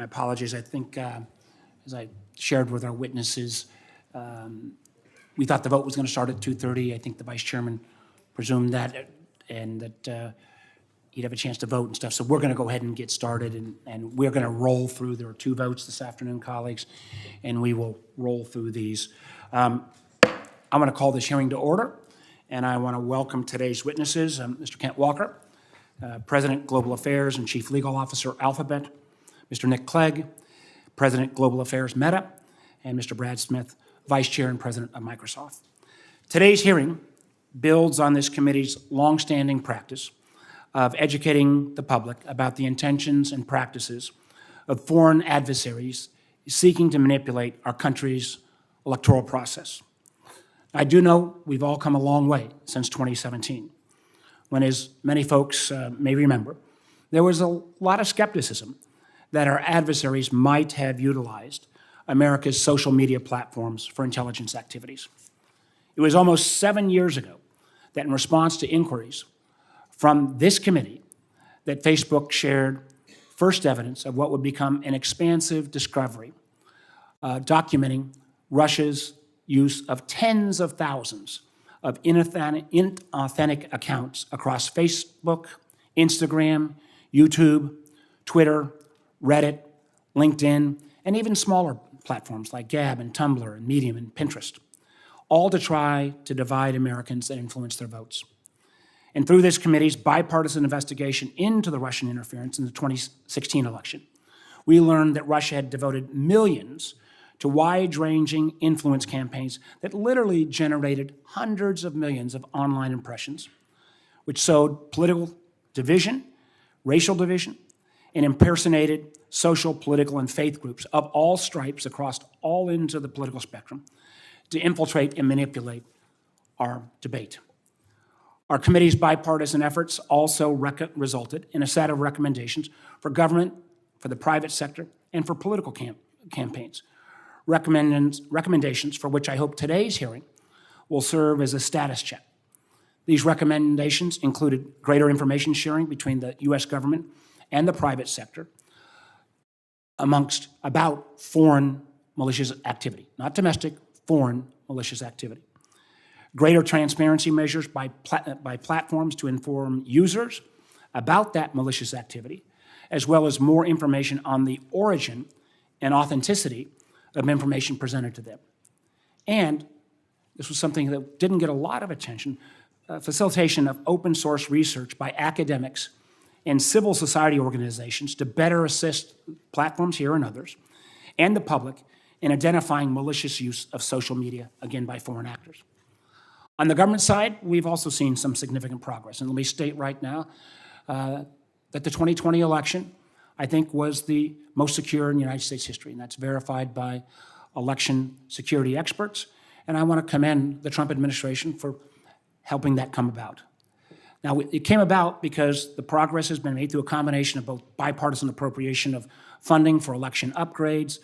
my apologies. I think, as I shared with our witnesses, we thought the vote was going to start at 2:30. I think the vice chairman presumed that, and that he'd have a chance to vote and stuff. So we're going to go ahead and get started, and we're going to roll through. There are 2 votes this afternoon, colleagues, and we will roll through these. I'm going to call this hearing to order, and I want to welcome today's witnesses, Mr. Kent Walker, President, Global Affairs and Chief Legal Officer, Alphabet, Mr. Nick Clegg, President, Global Affairs, Meta, and Mr. Brad Smith, Vice Chair and President of Microsoft. Today's hearing builds on this committee's longstanding practice of educating the public about the intentions and practices of foreign adversaries seeking to manipulate our country's electoral process. I do know we've all come a long way since 2017, when, as many folks may remember, there was a lot of skepticism that our adversaries might have utilized America's social media platforms for intelligence activities. It was almost 7 years ago that, in response to inquiries from this committee, that Facebook shared first evidence of what would become an expansive discovery, documenting Russia's use of tens of thousands of inauthentic accounts across Facebook, Instagram, YouTube, Twitter, Reddit, LinkedIn, and even smaller platforms like Gab and Tumblr and Medium and Pinterest, all to try to divide Americans and influence their votes. And through this committee's bipartisan investigation into the Russian interference in the 2016 election, we learned that Russia had devoted millions to wide-ranging influence campaigns that literally generated hundreds of millions of online impressions, which sowed political division, racial division, and impersonated social, political, and faith groups of all stripes across all ends of the political spectrum to infiltrate and manipulate our debate. Our committee's bipartisan efforts also resulted in a set of recommendations for government, for the private sector, and for political campaigns. Recommendations for which I hope today's hearing will serve as a status check. These recommendations included greater information sharing between the U.S. government and the private sector about foreign malicious activity, not domestic, foreign malicious activity. Greater transparency measures by platforms to inform users about that malicious activity, as well as more information on the origin and authenticity of information presented to them. And this was something that didn't get a lot of attention, facilitation of open source research by academics and civil society organizations to better assist platforms here and others, and the public in identifying malicious use of social media, again, by foreign actors. On the government side, we've also seen some significant progress. And let me state right now that the 2020 election, I think, was the most secure in United States history, and that's verified by election security experts. And I want to commend the Trump administration for helping that come about. Now, it came about because the progress has been made through a combination of both bipartisan appropriation of funding for election upgrades,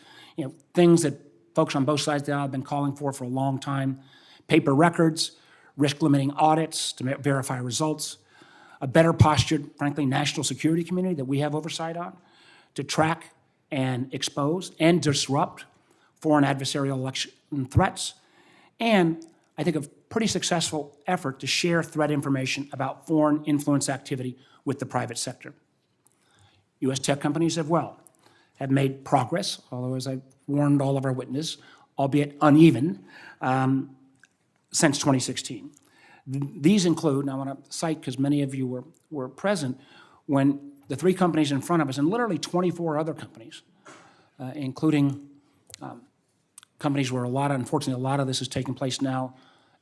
things that folks on both sides of the aisle have been calling for a long time, paper records, risk-limiting audits to verify results, a better postured, frankly, national security community that we have oversight on to track and expose and disrupt foreign adversarial election threats, and I think a pretty successful effort to share threat information about foreign influence activity with the private sector. U.S. tech companies have made progress, although as I warned all of our witnesses, albeit uneven, since 2016. These include, and I want to cite because many of you were present, when the 3 companies in front of us, and literally 24 other companies, including companies where unfortunately, a lot of this is taking place now,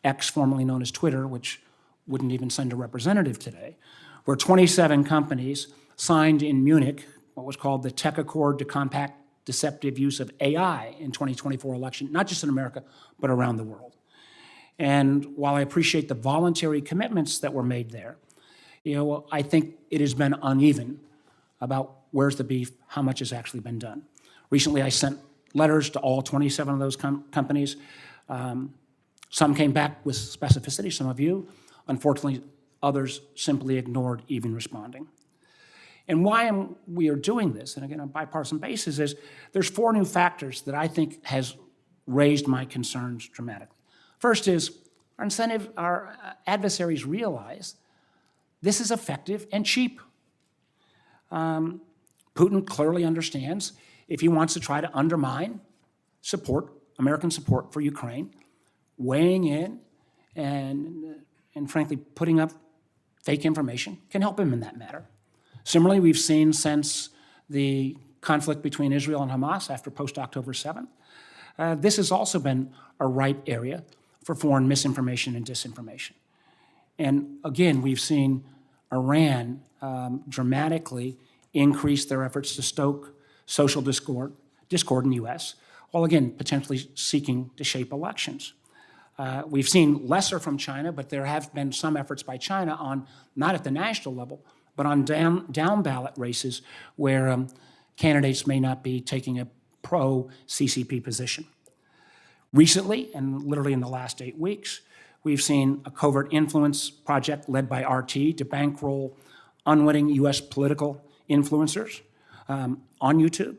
X, formerly known as Twitter, which wouldn't even send a representative today, where 27 companies signed in Munich what was called the Tech Accord to Combat Deceptive Use of AI in 2024 election, not just in America, but around the world. And while I appreciate the voluntary commitments that were made there, I think it has been uneven about where's the beef, how much has actually been done. Recently, I sent letters to all 27 of those companies. Some came back with specificity, some of you. Unfortunately, others simply ignored even responding. And why we are doing this, and again, on a bipartisan basis, is there's 4 new factors that I think has raised my concerns dramatically. First is our adversaries realize this is effective and cheap. Putin clearly understands if he wants to try to undermine American support for Ukraine, weighing in and frankly putting up fake information can help him in that matter. Similarly, we've seen since the conflict between Israel and Hamas after post-October 7th, this has also been a ripe area for foreign misinformation and disinformation. And again, we've seen Iran dramatically increase their efforts to stoke social discord in the U.S., while again, potentially seeking to shape elections. We've seen lesser from China, but there have been some efforts by China on, not at the national level, but on down ballot races where candidates may not be taking a pro-CCP position. Recently, and literally in the last 8 weeks, we've seen a covert influence project led by RT to bankroll unwitting U.S. political influencers on YouTube.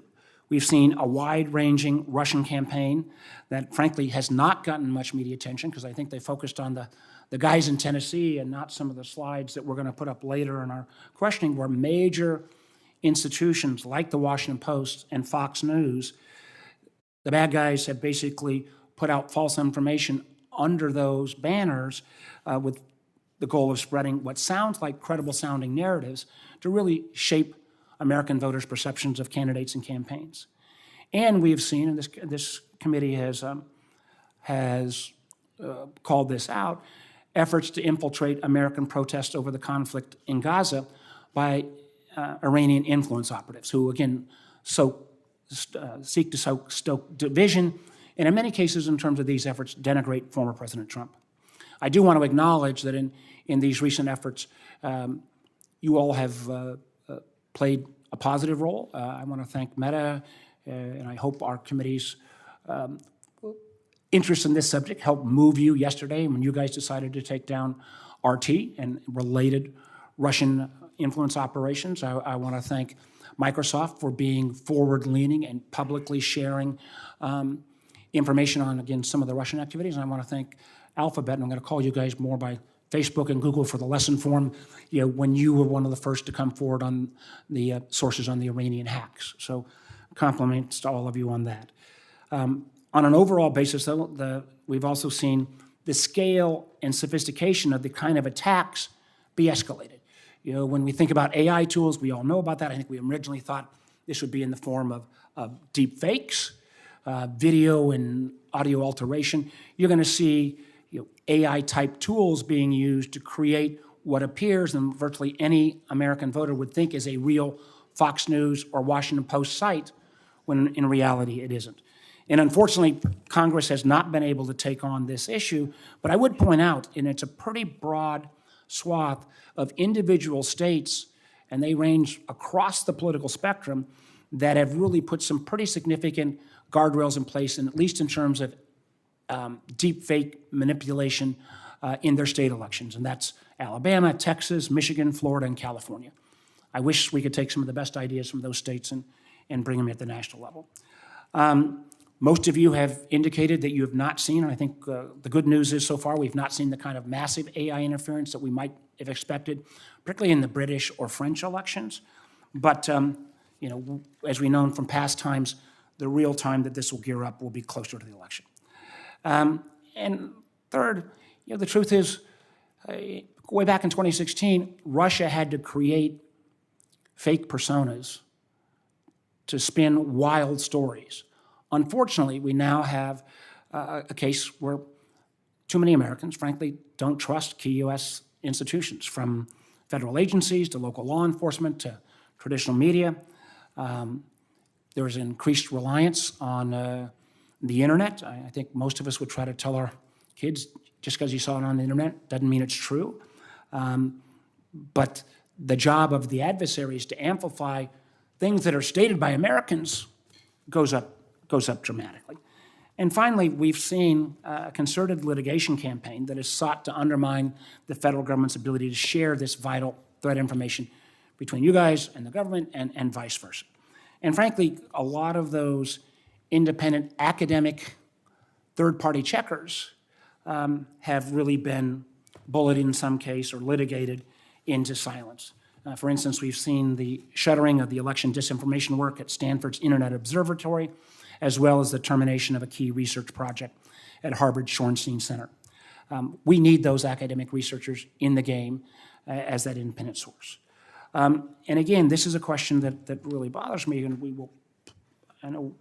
We've seen a wide-ranging Russian campaign that, frankly, has not gotten much media attention because I think they focused on the guys in Tennessee and not some of the slides that we're going to put up later in our questioning, where major institutions like the Washington Post and Fox News, the bad guys have basically put out false information under those banners with the goal of spreading what sounds like credible-sounding narratives to really shape American voters' perceptions of candidates and campaigns. And we've seen, and this committee has called this out, efforts to infiltrate American protests over the conflict in Gaza by Iranian influence operatives who, again, seek to stoke division, and in many cases, in terms of these efforts, denigrate former President Trump. I do want to acknowledge that in these recent efforts, you all have played a positive role. I want to thank Meta, and I hope our committee's interest in this subject helped move you yesterday when you guys decided to take down RT and related Russian influence operations. I want to thank Microsoft for being forward-leaning and publicly sharing information on, again, some of the Russian activities. And I want to thank Alphabet, and I'm going to call you guys more by Facebook and Google for the lesson form, when you were one of the first to come forward on the sources on the Iranian hacks. So compliments to all of you on that. On an overall basis, though, we've also seen the scale and sophistication of the kind of attacks be escalated. When we think about AI tools, we all know about that. I think we originally thought this would be in the form of deep fakes, video and audio alteration. You're going to see AI-type tools being used to create what appears and virtually any American voter would think is a real Fox News or Washington Post site, when in reality it isn't. And unfortunately, Congress has not been able to take on this issue, but I would point out, and it's a pretty broad swath of individual states, and they range across the political spectrum, that have really put some pretty significant guardrails in place, and at least in terms of deep fake manipulation in their state elections, and that's Alabama, Texas, Michigan, Florida, and California. I wish we could take some of the best ideas from those states and bring them at the national level. Most of you have indicated that you have not seen, and I think the good news is so far we've not seen the kind of massive AI interference that we might have expected, particularly in the British or French elections. But as we know from past times, the real time that this will gear up will be closer to the election. And third, the truth is, way back in 2016, Russia had to create fake personas to spin wild stories. Unfortunately, we now have a case where too many Americans, frankly, don't trust key U.S. institutions, from federal agencies to local law enforcement to traditional media. There is increased reliance on the internet. I think most of us would try to tell our kids, just because you saw it on the internet doesn't mean it's true. But the job of the adversaries to amplify things that are stated by Americans goes up dramatically. And finally, we've seen a concerted litigation campaign that has sought to undermine the federal government's ability to share this vital threat information between you guys and the government and vice versa. And frankly, a lot of those independent academic third-party checkers have really been bullied in some case or litigated into silence. For instance, we've seen the shuttering of the election disinformation work at Stanford's Internet Observatory, as well as the termination of a key research project at Harvard's Shorenstein Center. We need those academic researchers in the game as that independent source. And again, this is a question that really bothers me, and I know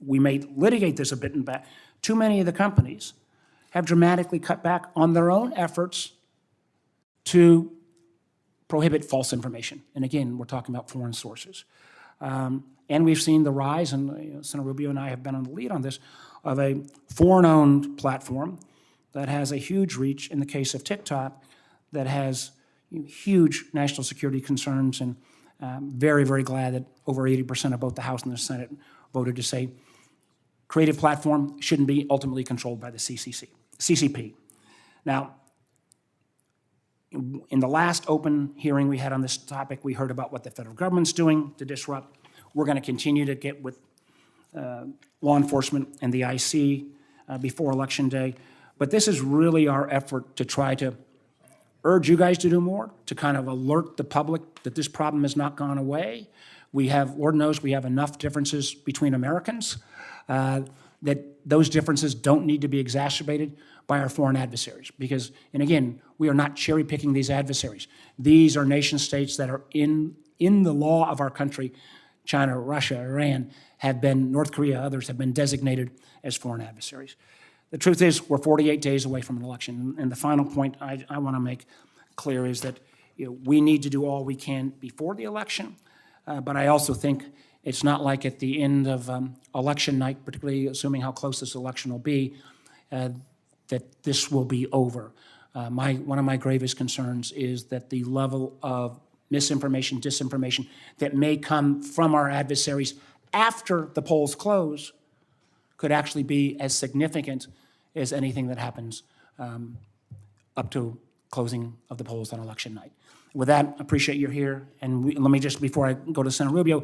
we may litigate this a bit in back. Too many of the companies have dramatically cut back on their own efforts to prohibit false information. And again, we're talking about foreign sources. And we've seen the rise, and Senator Rubio and I have been on the lead on this, of a foreign-owned platform that has a huge reach in the case of TikTok, that has huge national security concerns, and very, very glad that over 80% of both the House and the Senate voted to say creative platform shouldn't be ultimately controlled by the CCP. Now, in the last open hearing we had on this topic, we heard about what the federal government's doing to disrupt. We're going to continue to get with law enforcement and the IC before Election Day. But this is really our effort to try to urge you guys to do more, to kind of alert the public that this problem has not gone away. We have, Lord knows, we have enough differences between Americans that those differences don't need to be exacerbated by our foreign adversaries. Because, and again, we are not cherry picking these adversaries. These are nation states that are in the law of our country. China, Russia, Iran have been, North Korea, others have been designated as foreign adversaries. The truth is, we're 48 days away from an election. And the final point I want to make clear is that we need to do all we can before the election. But I also think it's not like at the end of election night, particularly assuming how close this election will be, that this will be over. One of my gravest concerns is that the level of misinformation, disinformation that may come from our adversaries after the polls close could actually be as significant as anything that happens up to closing of the polls on election night. With that, I appreciate you're here. And let me just, before I go to Senator Rubio,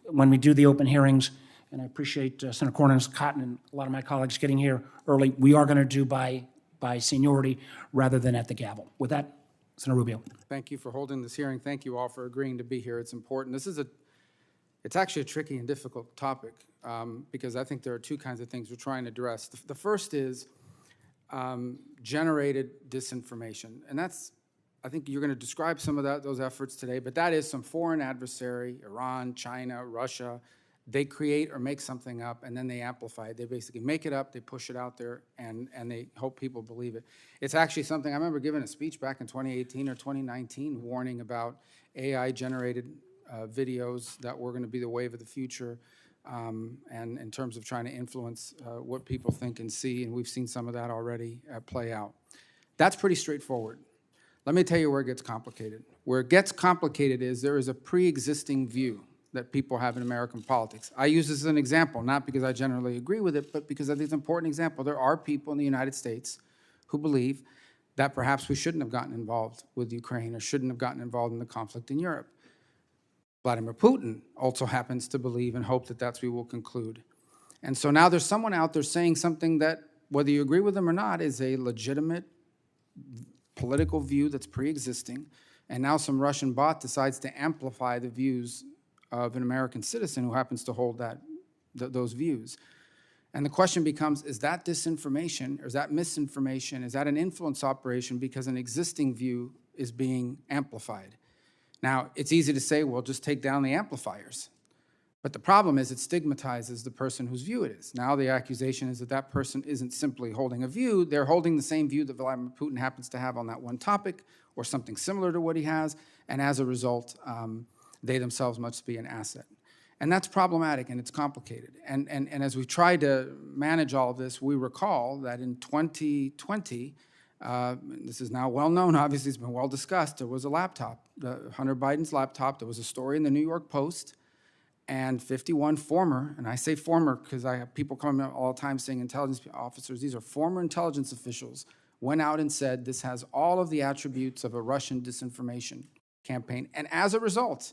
when we do the open hearings, and I appreciate Senator Cornyn and Cotton and a lot of my colleagues getting here early, we are going to do by seniority rather than at the gavel. With that, Senator Rubio. Thank you for holding this hearing. Thank you all for agreeing to be here. It's important. It's actually a tricky and difficult topic because I think there are two kinds of things we're trying to address. The first is generated disinformation, and that's, I think you're going to describe some of those efforts today, but that is some foreign adversary, Iran, China, Russia. They create or make something up, and then they amplify it. They basically make it up, they push it out there, and they hope people believe it. It's actually something, I remember giving a speech back in 2018 or 2019 warning about AI-generated videos that were going to be the wave of the future, and in terms of trying to influence what people think and see, and we've seen some of that already play out. That's pretty straightforward. Let me tell you where it gets complicated. Where it gets complicated is there is a pre-existing view that people have in American politics. I use this as an example, not because I generally agree with it, but because I think it's an important example. There are people in the United States who believe that perhaps we shouldn't have gotten involved with Ukraine or shouldn't have gotten involved in the conflict in Europe. Vladimir Putin also happens to believe and hope that that's what we will conclude. And so now there's someone out there saying something that, whether you agree with them or not, is a legitimate political view that's pre-existing, and now some Russian bot decides to amplify the views of an American citizen who happens to hold those views. And the question becomes, is that disinformation, or is that misinformation, is that an influence operation because an existing view is being amplified? Now, it's easy to say, well, just take down the amplifiers. But the problem is it stigmatizes the person whose view it is. Now the accusation is that that person isn't simply holding a view, they're holding the same view that Vladimir Putin happens to have on that one topic, or something similar to what he has, and as a result, they themselves must be an asset. And that's problematic, and it's complicated. And as we try to manage all of this, we recall that in 2020, this is now well known, obviously it's been well discussed, there was a laptop, Hunter Biden's laptop. There was a story in the New York Post, and 51 former, and I say former because I have people coming up all the time saying intelligence officers, these are former intelligence officials, went out and said this has all of the attributes of a Russian disinformation campaign. And as a result,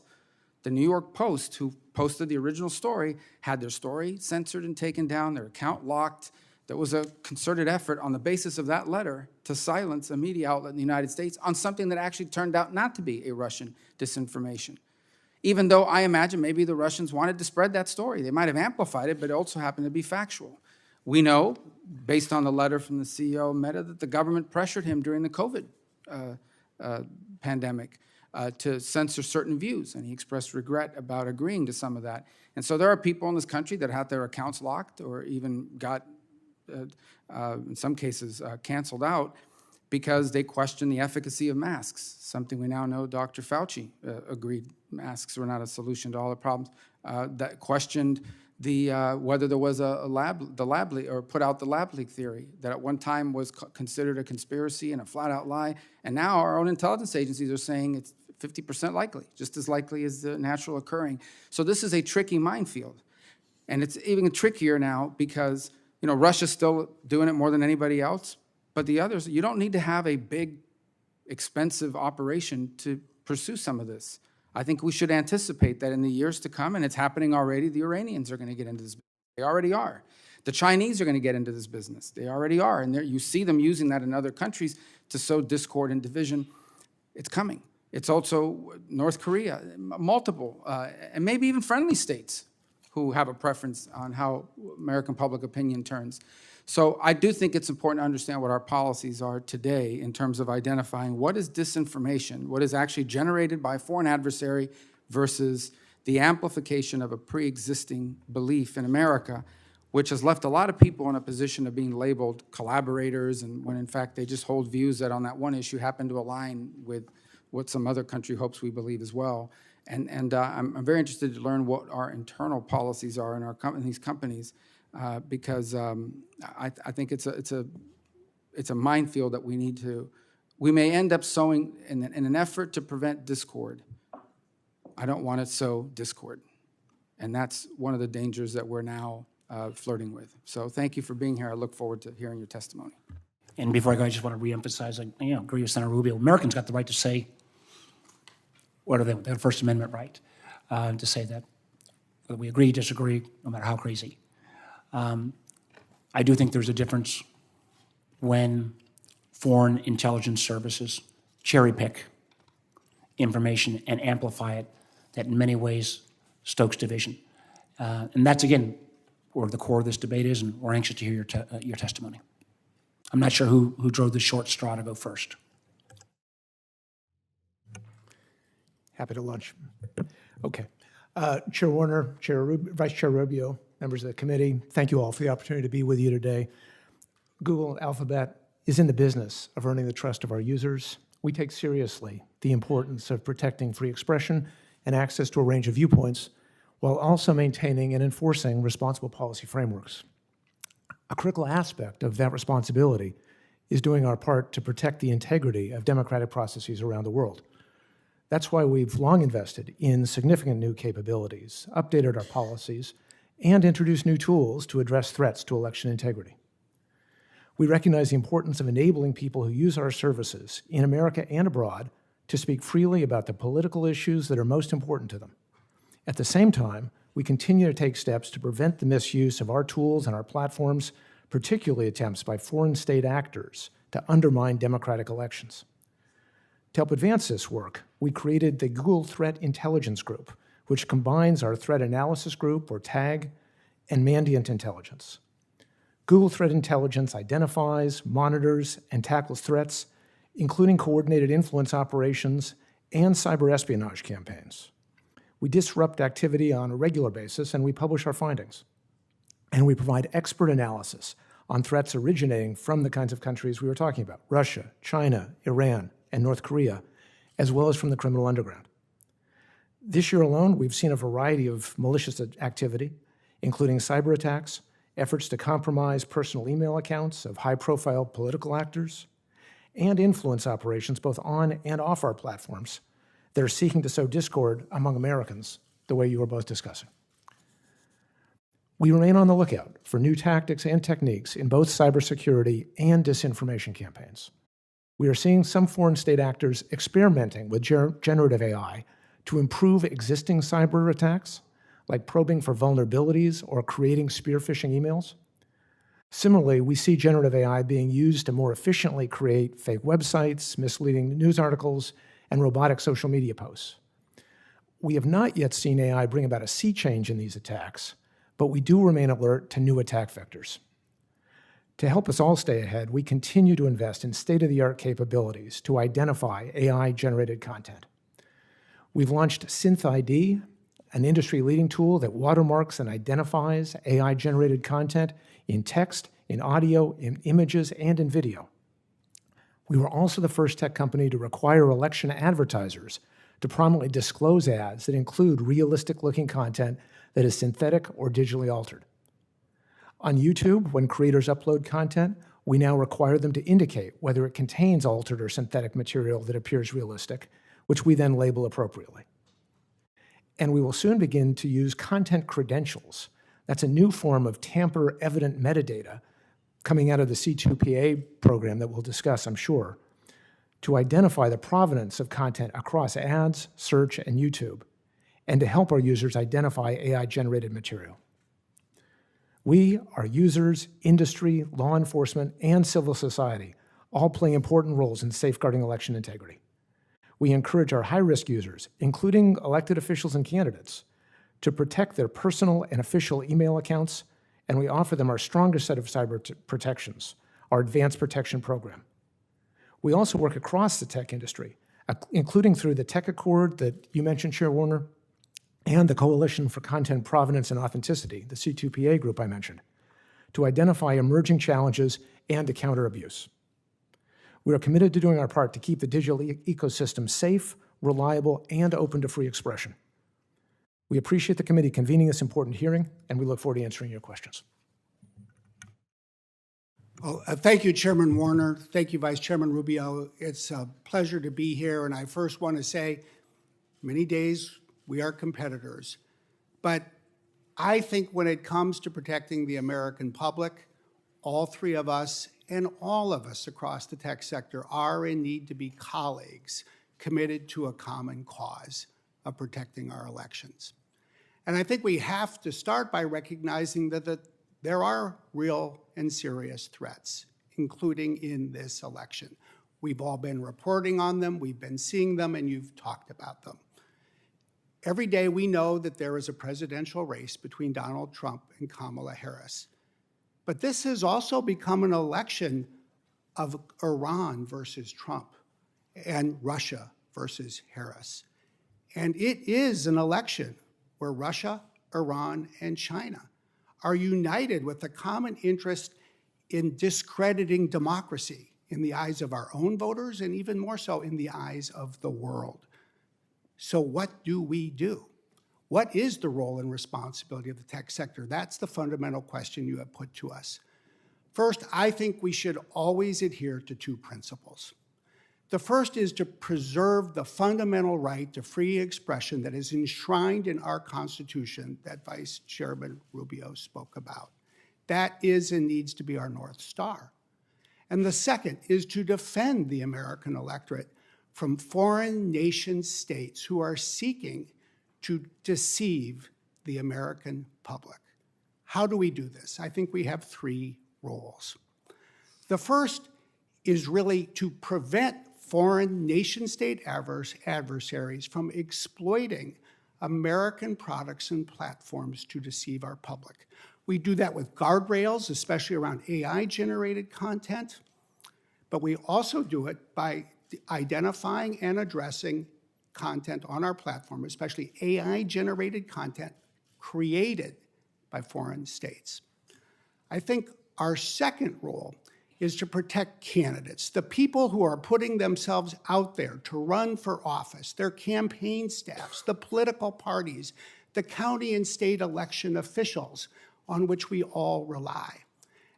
the New York Post, who posted the original story, had their story censored and taken down, their account locked. There was a concerted effort on the basis of that letter to silence a media outlet in the United States on something that actually turned out not to be a Russian disinformation. Even though I imagine maybe the Russians wanted to spread that story. They might have amplified it, but it also happened to be factual. We know, based on the letter from the CEO of Meta, that the government pressured him during the COVID pandemic to censor certain views, and he expressed regret about agreeing to some of that. And so there are people in this country that had their accounts locked or even got, in some cases, canceled out because they questioned the efficacy of masks, something we now know Dr. Fauci agreed masks were not a solution to all the problems, that questioned the whether there was a lab leak, or put out the lab leak theory that at one time was considered a conspiracy and a flat-out lie, and now our own intelligence agencies are saying it's 50% likely, just as likely as the natural occurring. So this is a tricky minefield, and it's even trickier now because Russia's still doing it more than anybody else, but the others, you don't need to have a big, expensive operation to pursue some of this. I think we should anticipate that in the years to come, and it's happening already, the Iranians are going to get into this business. They already are. The Chinese are going to get into this business. They already are. And you see them using that in other countries to sow discord and division. It's coming. It's also North Korea, multiple, and maybe even friendly states who have a preference on how American public opinion turns. So I do think it's important to understand what our policies are today in terms of identifying what is disinformation, what is actually generated by a foreign adversary versus the amplification of a pre-existing belief in America, which has left a lot of people in a position of being labeled collaborators, and when in fact they just hold views that on that one issue happen to align with what some other country hopes we believe as well. And I'm very interested to learn what our internal policies are in these companies, because I think it's a minefield that we may end up sowing in an effort to prevent discord. I don't want to sow discord, and that's one of the dangers that we're now flirting with. So thank you for being here. I look forward to hearing your testimony. And before I go, I just want to reemphasize, I agree with Senator Rubio. Americans got the right to say whatever they want. They have a First Amendment right to say that. Whether we agree, disagree, no matter how crazy. I do think there's a difference when foreign intelligence services cherry pick information and amplify it that in many ways stokes division. And that's, again, where the core of this debate is, and we're anxious to hear your testimony. I'm not sure who drove the short straw to go first. Happy to launch. Okay. Chair Warner, Vice Chair Rubio, members of the committee, thank you all for the opportunity to be with you today. Google Alphabet is in the business of earning the trust of our users. We take seriously the importance of protecting free expression and access to a range of viewpoints, while also maintaining and enforcing responsible policy frameworks. A critical aspect of that responsibility is doing our part to protect the integrity of democratic processes around the world. That's why we've long invested in significant new capabilities, updated our policies, and introduced new tools to address threats to election integrity. We recognize the importance of enabling people who use our services in America and abroad to speak freely about the political issues that are most important to them. At the same time, we continue to take steps to prevent the misuse of our tools and our platforms, particularly attempts by foreign state actors to undermine democratic elections. To help advance this work, we created the Google Threat Intelligence Group, which combines our Threat Analysis Group, or TAG, and Mandiant Intelligence. Google Threat Intelligence identifies, monitors, and tackles threats, including coordinated influence operations and cyber espionage campaigns. We disrupt activity on a regular basis, and we publish our findings. And we provide expert analysis on threats originating from the kinds of countries we were talking about: Russia, China, Iran, and North Korea, as well as from the criminal underground. This year alone, we've seen a variety of malicious activity, including cyber attacks, efforts to compromise personal email accounts of high-profile political actors, and influence operations both on and off our platforms that are seeking to sow discord among Americans the way you were both discussing. We remain on the lookout for new tactics and techniques in both cybersecurity and disinformation campaigns. We are seeing some foreign state actors experimenting with generative AI to improve existing cyber attacks, like probing for vulnerabilities or creating spear phishing emails. Similarly, we see generative AI being used to more efficiently create fake websites, misleading news articles, and robotic social media posts. We have not yet seen AI bring about a sea change in these attacks, but we do remain alert to new attack vectors. To help us all stay ahead, we continue to invest in state-of-the-art capabilities to identify AI-generated content. We've launched SynthID, an industry-leading tool that watermarks and identifies AI-generated content in text, in audio, in images, and in video. We were also the first tech company to require election advertisers to prominently disclose ads that include realistic-looking content that is synthetic or digitally altered. On YouTube, when creators upload content, we now require them to indicate whether it contains altered or synthetic material that appears realistic, which we then label appropriately. And we will soon begin to use content credentials. That's a new form of tamper-evident metadata coming out of the C2PA program that we'll discuss, I'm sure, to identify the provenance of content across ads, search, and YouTube, and to help our users identify AI-generated material. We, our users, industry, law enforcement, and civil society all play important roles in safeguarding election integrity. We encourage our high-risk users, including elected officials and candidates, to protect their personal and official email accounts, and we offer them our strongest set of cyber protections, our Advanced Protection Program. We also work across the tech industry, including through the Tech Accord that you mentioned, Chair Warner, and the Coalition for Content Provenance and Authenticity, the C2PA group I mentioned, to identify emerging challenges and to counter abuse. We are committed to doing our part to keep the digital ecosystem safe, reliable, and open to free expression. We appreciate the committee convening this important hearing, and we look forward to answering your questions. Well, thank you, Chairman Warner. Thank you, Vice Chairman Rubio. It's a pleasure to be here, and I first want to say, many days we are competitors, but I think when it comes to protecting the American public, all three of us and all of us across the tech sector are and need to be colleagues committed to a common cause of protecting our elections. And I think we have to start by recognizing that there are real and serious threats, including in this election. We've all been reporting on them, we've been seeing them, and you've talked about them. Every day we know that there is a presidential race between Donald Trump and Kamala Harris. But this has also become an election of Iran versus Trump and Russia versus Harris. And it is an election where Russia, Iran, and China are united with a common interest in discrediting democracy in the eyes of our own voters and even more so in the eyes of the world. So what do we do? What is the role and responsibility of the tech sector? That's the fundamental question you have put to us. First, I think we should always adhere to two principles. The first is to preserve the fundamental right to free expression that is enshrined in our Constitution that Vice Chairman Rubio spoke about. That is and needs to be our North Star. And the second is to defend the American electorate from foreign nation states who are seeking to deceive the American public. How do we do this? I think we have three roles. The first is really to prevent foreign nation-state adversaries from exploiting American products and platforms to deceive our public. We do that with guardrails, especially around AI-generated content, but we also do it by identifying and addressing content on our platform, especially AI-generated content created by foreign states. I think our second role is to protect candidates, the people who are putting themselves out there to run for office, their campaign staffs, the political parties, the county and state election officials on which we all rely.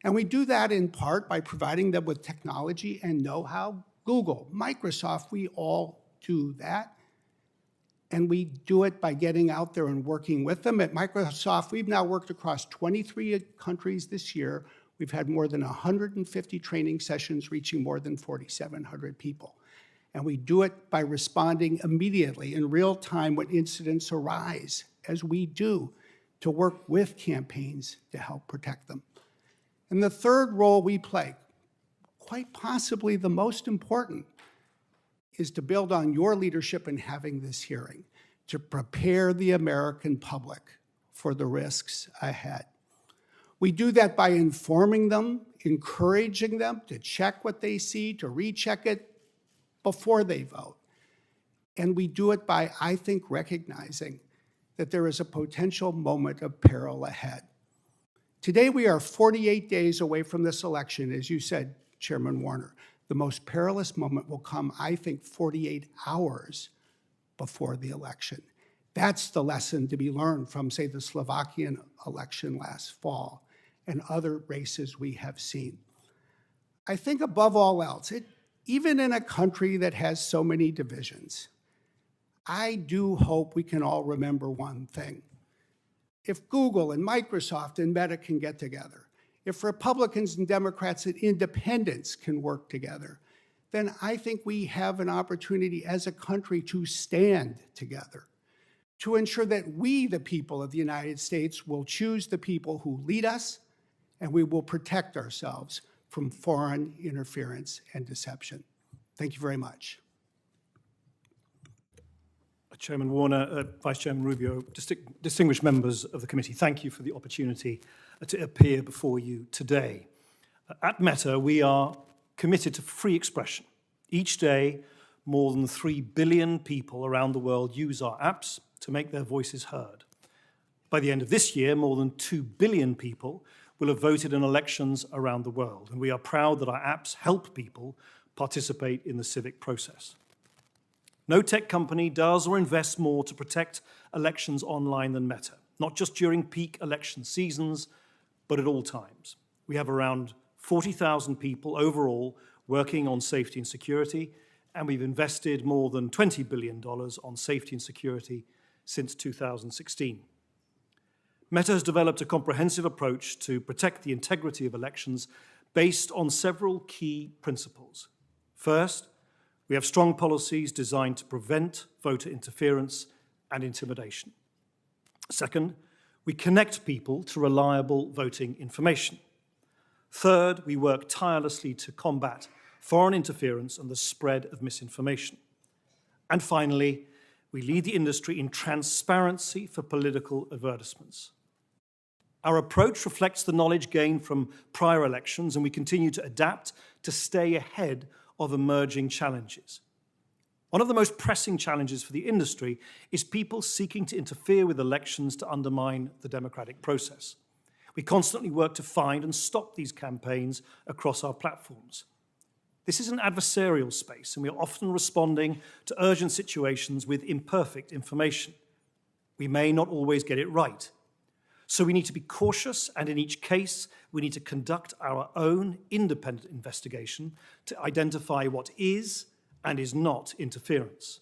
And we do that in part by providing them with technology and know-how. Google, Microsoft, we all do that. And we do it by getting out there and working with them. At Microsoft, we've now worked across 23 countries this year. We've had more than 150 training sessions reaching more than 4,700 people. And we do it by responding immediately in real time when incidents arise, as we do, to work with campaigns to help protect them. And the third role we play, quite possibly the most important, is to build on your leadership in having this hearing, to prepare the American public for the risks ahead. We do that by informing them, encouraging them to check what they see, to recheck it before they vote. And we do it by, I think, recognizing that there is a potential moment of peril ahead. Today, we are 48 days away from this election, as you said, Chairman Warner. The most perilous moment will come, I think, 48 hours before the election. That's the lesson to be learned from, say, the Slovakian election last fall and other races we have seen. I think above all else, even in a country that has so many divisions, I do hope we can all remember one thing. If Google and Microsoft and Meta can get together, if Republicans and Democrats and independents can work together, then I think we have an opportunity as a country to stand together, to ensure that we, the people of the United States, will choose the people who lead us, and we will protect ourselves from foreign interference and deception. Thank you very much. Chairman Warner, Vice Chairman Rubio, distinguished members of the committee, thank you for the opportunity to appear before you today. At Meta, we are committed to free expression. Each day, more than 3 billion people around the world use our apps to make their voices heard. By the end of this year, more than 2 billion people will have voted in elections around the world, and we are proud that our apps help people participate in the civic process. No tech company does or invests more to protect elections online than Meta, not just during peak election seasons, but at all times. We have around 40,000 people overall working on safety and security, and we've invested more than $20 billion on safety and security since 2016. Meta has developed a comprehensive approach to protect the integrity of elections based on several key principles. First, we have strong policies designed to prevent voter interference and intimidation. Second, we connect people to reliable voting information. Third, we work tirelessly to combat foreign interference and the spread of misinformation. And finally, we lead the industry in transparency for political advertisements. Our approach reflects the knowledge gained from prior elections, and we continue to adapt to stay ahead of emerging challenges. One of the most pressing challenges for the industry is people seeking to interfere with elections to undermine the democratic process. We constantly work to find and stop these campaigns across our platforms. This is an adversarial space, and we are often responding to urgent situations with imperfect information. We may not always get it right. So we need to be cautious, and in each case, we need to conduct our own independent investigation to identify what is and is not interference.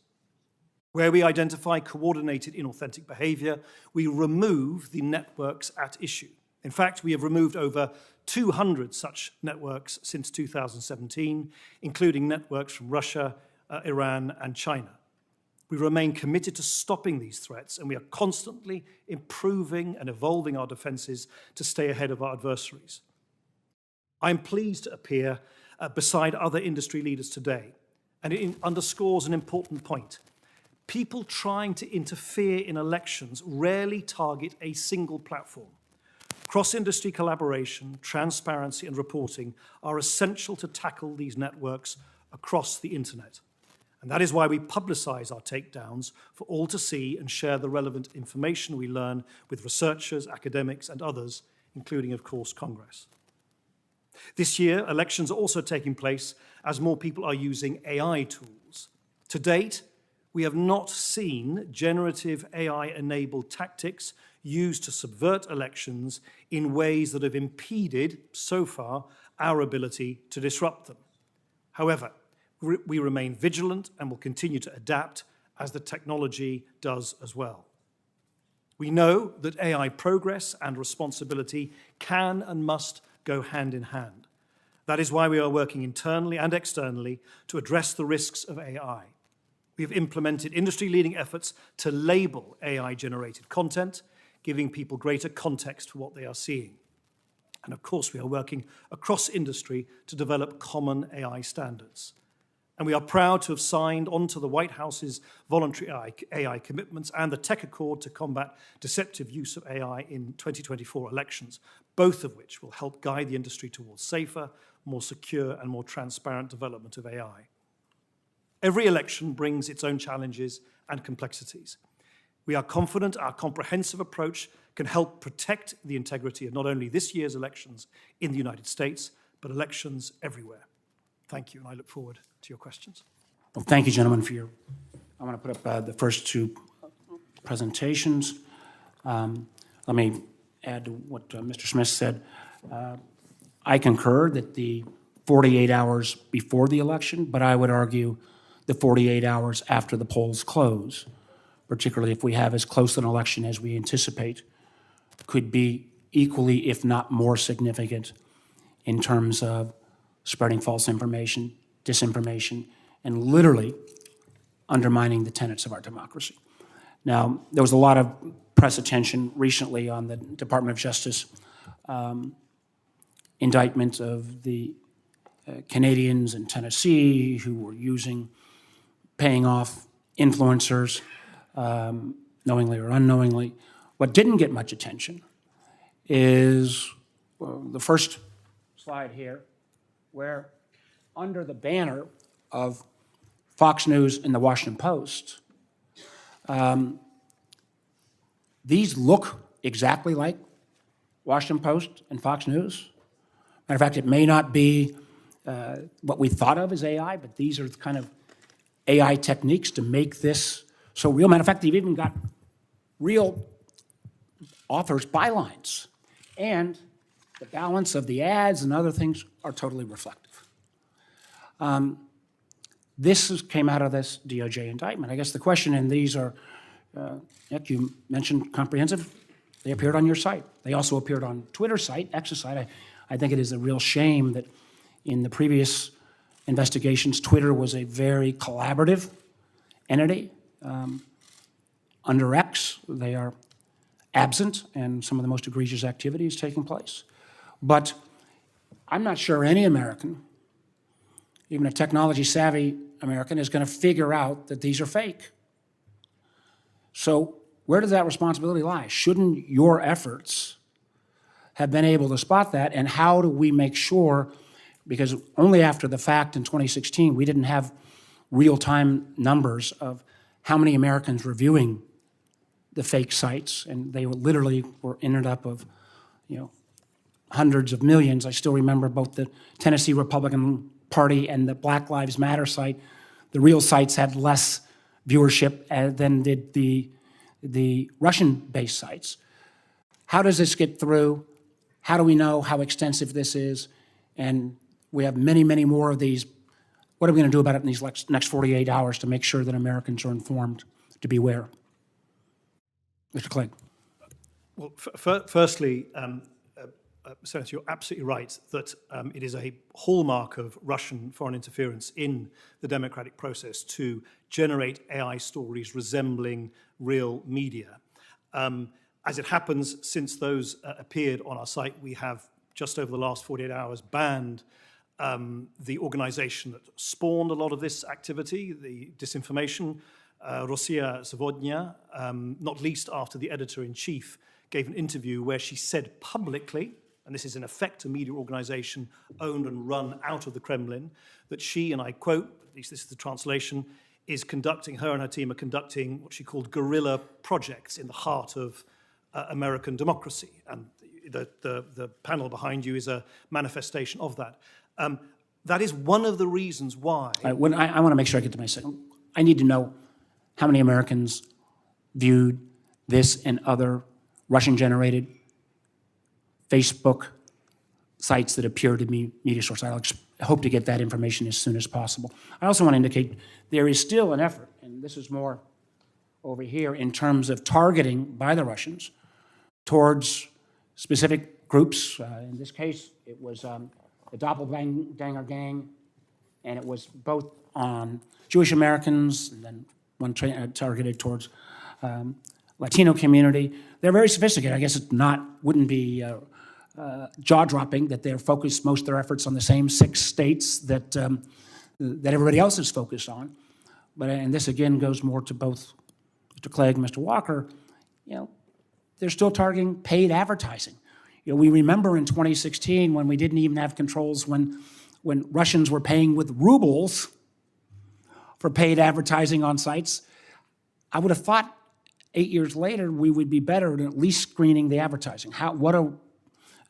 Where we identify coordinated inauthentic behavior, we remove the networks at issue. In fact, we have removed over 200 such networks since 2017, including networks from Russia, Iran, and China. We remain committed to stopping these threats, and we are constantly improving and evolving our defenses to stay ahead of our adversaries. I'm pleased to appear beside other industry leaders today, and it underscores an important point. People trying to interfere in elections rarely target a single platform. Cross-industry collaboration, transparency, and reporting are essential to tackle these networks across the internet. And that is why we publicize our takedowns for all to see and share the relevant information we learn with researchers, academics, and others, including, of course, Congress. This year, elections are also taking place as more people are using AI tools. To date, we have not seen generative AI-enabled tactics used to subvert elections in ways that have impeded, so far, our ability to disrupt them. However, we remain vigilant and will continue to adapt as the technology does as well. We know that AI progress and responsibility can and must go hand in hand. That is why we are working internally and externally to address the risks of AI. We have implemented industry-leading efforts to label AI-generated content, giving people greater context for what they are seeing. And of course, we are working across industry to develop common AI standards. And we are proud to have signed onto the White House's voluntary AI commitments and the Tech Accord to combat deceptive use of AI in 2024 elections, both of which will help guide the industry towards safer, more secure, and more transparent development of AI. Every election brings its own challenges and complexities. We are confident our comprehensive approach can help protect the integrity of not only this year's elections in the United States, but elections everywhere. Thank you, and I look forward to your questions. Well, thank you, gentlemen, for your, I want to put up the first two presentations. Let me add to what Mr. Smith said. I concur that the 48 hours before the election, but I would argue the 48 hours after the polls close, particularly if we have as close an election as we anticipate, could be equally, if not more significant in terms of spreading false information, disinformation, and literally undermining the tenets of our democracy. Now, there was a lot of press attention recently on the Department of Justice indictment of the Canadians in Tennessee who were paying off influencers, knowingly or unknowingly. What didn't get much attention is the first slide here, where under the banner of Fox News and the Washington Post, these look exactly like Washington Post and Fox News. Matter of fact, it may not be what we thought of as AI, but these are kind of AI techniques to make this so real. Matter of fact, they've even got real authors' bylines. And the balance of the ads and other things are totally reflective. This came out of this DOJ indictment. I guess the question in these are, Nick, you mentioned comprehensive. They appeared on your site. They also appeared on Twitter's site, X's site. I think it is a real shame that in the previous investigations, Twitter was a very collaborative entity. Under X, they are absent, and some of the most egregious activities taking place. But I'm not sure any American, even a technology-savvy American, is going to figure out that these are fake. So where does that responsibility lie? Shouldn't your efforts have been able to spot that, and how do we make sure, because only after the fact in 2016, we didn't have real-time numbers of how many Americans were viewing the fake sites, and they literally ended up of, hundreds of millions. I still remember both the Tennessee Republican Party and the Black Lives Matter site. The real sites had less viewership than did the Russian-based sites. How does this get through? How do we know how extensive this is? And we have many, many more of these. What are we going to do about it in these next 48 hours to make sure that Americans are informed to beware? Mr. Clegg. Well, firstly, Senator, you're absolutely right that it is a hallmark of Russian foreign interference in the democratic process to generate AI stories resembling real media. As it happens, since those appeared on our site, we have just over the last 48 hours banned the organization that spawned a lot of this activity, the disinformation, Rossiya Zavodnya, not least after the editor-in-chief gave an interview where she said publicly, and this is in effect a media organization owned and run out of the Kremlin, that she, and I quote, at least this is the translation, her and her team are conducting what she called guerrilla projects in the heart of American democracy. And the panel behind you is a manifestation of that. That is one of the reasons why... I want to make sure I get to my second. I need to know how many Americans viewed this and other Russian-generated Facebook sites that appear to be media sources. I hope to get that information as soon as possible. I also want to indicate there is still an effort, and this is more over here in terms of targeting by the Russians towards specific groups. In this case, it was the Doppelganger Gang, and it was both on Jewish Americans, and then one targeted towards Latino community. They're very sophisticated. I guess it wouldn't be jaw-dropping that they're focused most of their efforts on the same 6 states that that everybody else is focused on. But and this again goes more to both Mr. Clegg and Mr. Walker. They're still targeting paid advertising. We remember in 2016 when we didn't even have controls when Russians were paying with rubles for paid advertising on sites. I would have thought 8 years later we would be better at least screening the advertising.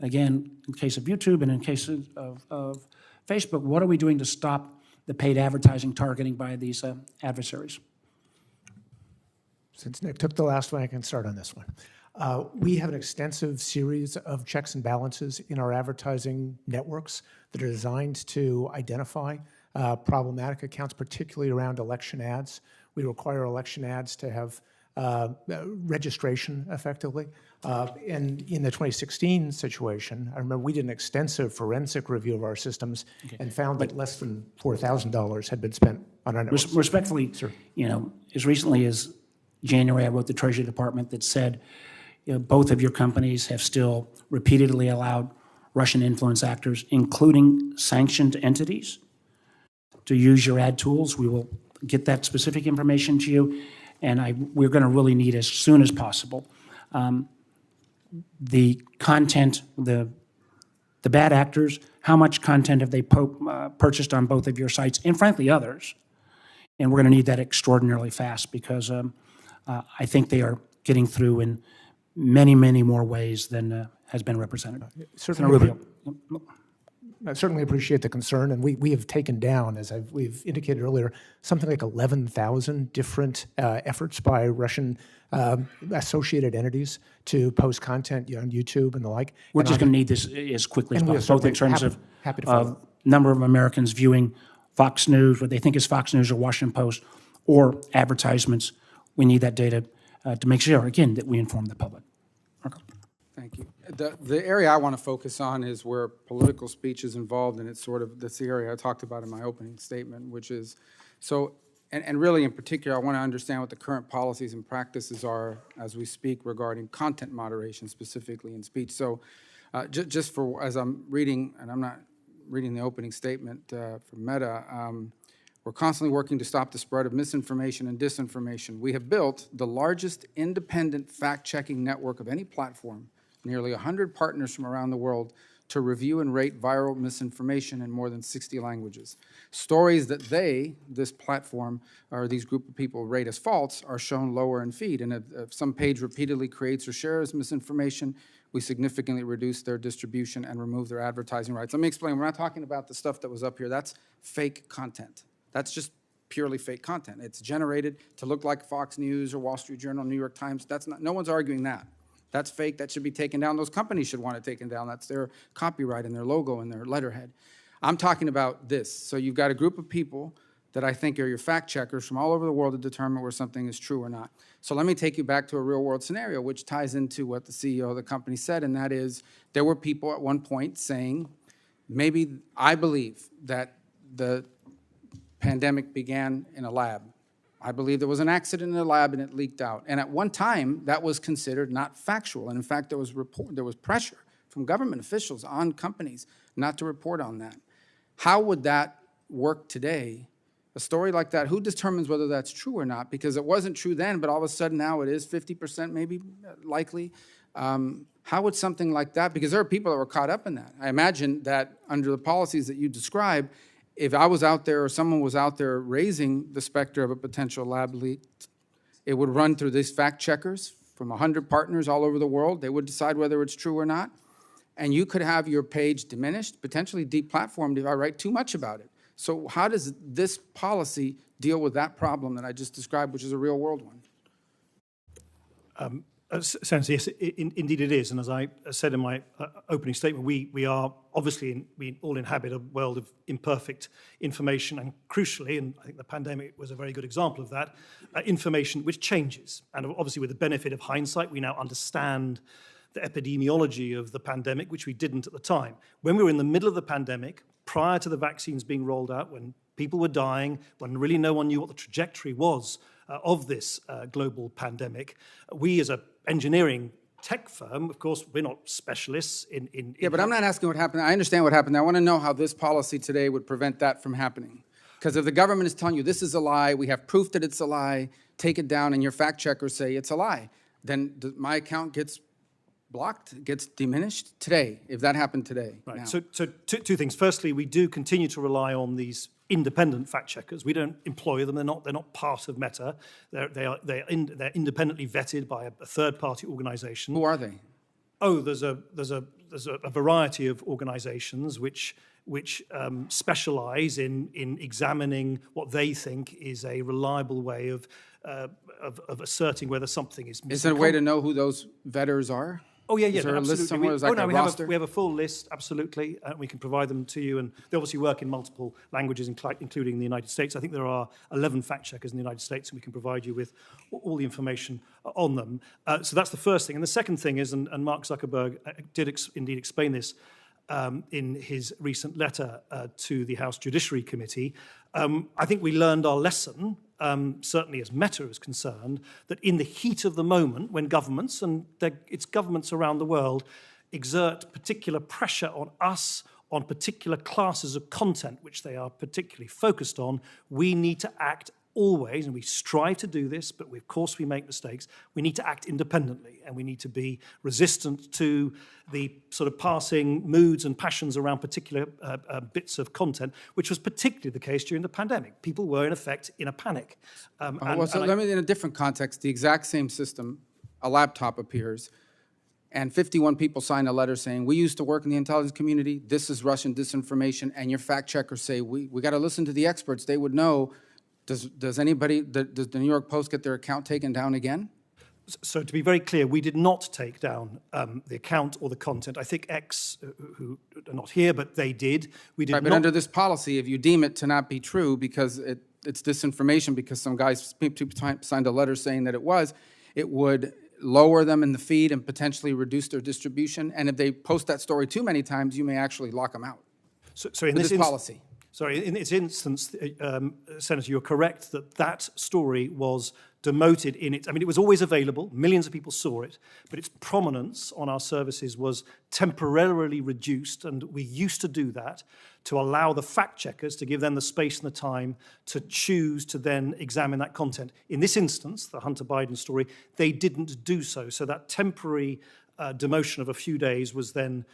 Again, in the case of YouTube and in case of Facebook, what are we doing to stop the paid advertising targeting by these adversaries? Since Nick took the last one, I can start on this one. We have an extensive series of checks and balances in our advertising networks that are designed to identify problematic accounts, particularly around election ads. We require election ads to have registration effectively. And in the 2016 situation, I remember we did an extensive forensic review of our systems and found that less than $4,000 had been spent on our networks. Respectfully, Sir. As recently as January, I wrote the Treasury Department that said, both of your companies have still repeatedly allowed Russian influence actors, including sanctioned entities, to use your ad tools. We will get that specific information to you, and we're going to really need as soon as possible the content, the bad actors, how much content have they purchased on both of your sites, and frankly others. And we're going to need that extraordinarily fast because I think they are getting through in many, many more ways than has been represented. Certainly, I certainly appreciate the concern, and we have taken down, as we've indicated earlier, something like 11,000 different efforts by Russian associated entities to post content on YouTube and the like. We're just going to need this as quickly as possible, both in terms happy to of number of Americans viewing Fox News, what they think is Fox News or Washington Post, or advertisements. We need that data to make sure, again, that we inform the public. Marco. Thank you. The area I want to focus on is where political speech is involved, and it's that's the area I talked about in my opening statement, which is, and really in particular, I want to understand what the current policies and practices are as we speak regarding content moderation, specifically in speech. So just for, as I'm reading, and I'm not reading the opening statement from Meta, we're constantly working to stop the spread of misinformation and disinformation. We have built the largest independent fact-checking network of any platform, nearly 100 partners from around the world, to review and rate viral misinformation in more than 60 languages. Stories that this platform, or these group of people rate as false, are shown lower in feed. And if some page repeatedly creates or shares misinformation, we significantly reduce their distribution and remove their advertising rights. Let me explain. We're not talking about the stuff that was up here. That's fake content. That's just purely fake content. It's generated to look like Fox News or Wall Street Journal, New York Times. No one's arguing that. That's fake. That should be taken down. Those companies should want it taken down. That's their copyright and their logo and their letterhead. I'm talking about this. So you've got a group of people that I think are your fact checkers from all over the world to determine where something is true or not. So let me take you back to a real world scenario, which ties into what the CEO of the company said, and that is there were people at one point saying, maybe I believe that the pandemic began in a lab. I believe there was an accident in the lab and it leaked out. And at one time, that was considered not factual. And in fact, there was pressure from government officials on companies not to report on that. How would that work today? A story like that, who determines whether that's true or not? Because it wasn't true then, but all of a sudden now it is 50% maybe likely. How would something like that, because there are people that were caught up in that. I imagine that under the policies that you describe, if I was out there or someone was out there raising the specter of a potential lab leak, it would run through these fact checkers from 100 partners all over the world. They would decide whether it's true or not. And you could have your page diminished, potentially deplatformed if I write too much about it. So how does this policy deal with that problem that I just described, which is a real world one? Senator, yes, indeed it is. And as I said in my opening statement, we are obviously, we all inhabit a world of imperfect information, and crucially, and I think the pandemic was a very good example of that, information which changes. And obviously with the benefit of hindsight, we now understand the epidemiology of the pandemic, which we didn't at the time. When we were in the middle of the pandemic, prior to the vaccines being rolled out, when people were dying, when really no one knew what the trajectory was of this global pandemic, we as an engineering tech firm, of course, we're not specialists in Yeah, but I'm not asking what happened. I understand what happened. I want to know how this policy today would prevent that from happening. Because if the government is telling you this is a lie, we have proof that it's a lie, take it down, and your fact checkers say it's a lie, then my account gets blocked, gets diminished today, if that happened today. Right. Now. So two things. Firstly, we do continue to rely on these independent fact checkers. We don't employ them. They're not part of Meta. They're independently vetted by a third-party organization. Who are they? Oh, there's a variety of organizations which specialize in examining what they think is a reliable way of asserting whether something is missing. Is there a way to know who those vetters are? Oh, yeah, Is there a absolutely. list somewhere? Is like a roster? We have a full list, absolutely. We can provide them to you. And they obviously work in multiple languages, including the United States. I think there are 11 fact checkers in the United States, and we can provide you with all the information on them. So that's the first thing. And the second thing is, and Mark Zuckerberg did indeed explain this in his recent letter to the House Judiciary Committee, I think we learned our lesson, certainly as Meta is concerned, that in the heat of the moment, when governments, and it's governments around the world, exert particular pressure on us, on particular classes of content which they are particularly focused on, we need to act always, and we strive to do this, but of course we make mistakes. We need to act independently, and we need to be resistant to the sort of passing moods and passions around particular bits of content, which was particularly the case during the pandemic. People were, in effect, in a panic. Let me, in a different context, the exact same system, a laptop appears, and 51 people sign a letter saying, we used to work in the intelligence community, this is Russian disinformation, and your fact checkers say, we got to listen to the experts, they would know. Does the New York Post get their account taken down again? So to be very clear, we did not take down the account or the content. I think X, who are not here, but they did. We did right, but not. under this policy, if you deem it to not be true because it's disinformation, because some guys signed a letter saying that it would lower them in the feed and potentially reduce their distribution. And if they post that story too many times, you may actually lock them out. So in this policy. Sorry, in this instance, Senator, you're correct that story was demoted in it. I mean, it was always available. Millions of people saw it, but its prominence on our services was temporarily reduced, and we used to do that to allow the fact checkers to give them the space and the time to choose to then examine that content. In this instance, the Hunter Biden story, they didn't do so. So that temporary demotion of a few days was then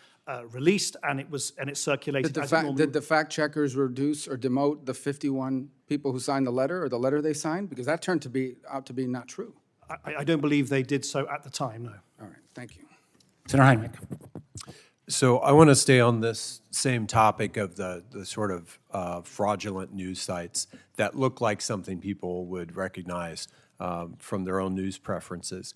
released, and it circulated. Did the fact checkers reduce or demote the 51 people who signed the letter or the letter they signed? Because that turned out to be not true. I don't believe they did so at the time, no. All right, thank you. Senator Heinrich. So I want to stay on this same topic of the sort of fraudulent news sites that look like something people would recognize from their own news preferences.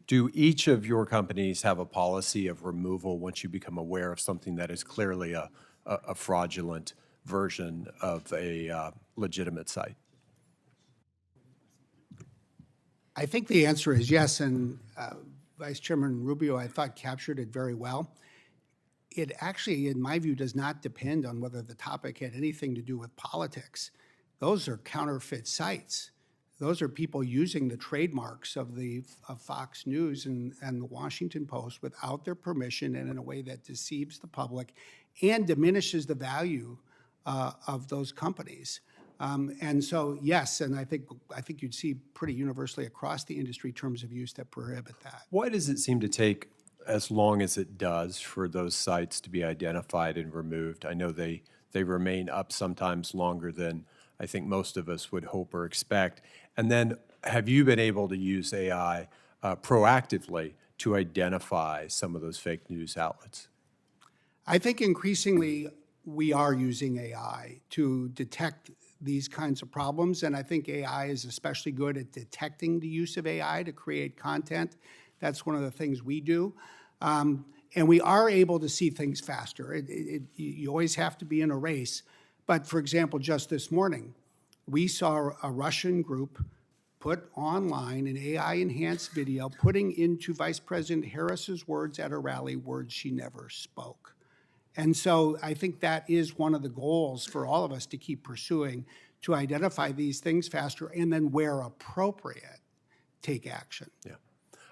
Do each of your companies have a policy of removal once you become aware of something that is clearly a fraudulent version of a legitimate site? I think the answer is yes, and Vice Chairman Rubio, I thought, captured it very well. It actually, in my view, does not depend on whether the topic had anything to do with politics. Those are counterfeit sites. Those are people using the trademarks of Fox News and the Washington Post without their permission and in a way that deceives the public and diminishes the value of those companies. And so, yes, and I think you'd see pretty universally across the industry terms of use that prohibit that. Why does it seem to take as long as it does for those sites to be identified and removed? I know they remain up sometimes longer than I think most of us would hope or expect. And then have you been able to use AI proactively to identify some of those fake news outlets? I think increasingly we are using AI to detect these kinds of problems, and I think AI is especially good at detecting the use of AI to create content That's one of the things we do. And we are able to see things faster. You always have to be in a race. But for example, just this morning, we saw a Russian group put online an AI-enhanced video putting into Vice President Harris's words at a rally words she never spoke. And so I think that is one of the goals for all of us to keep pursuing, to identify these things faster and then where appropriate, take action. Yeah.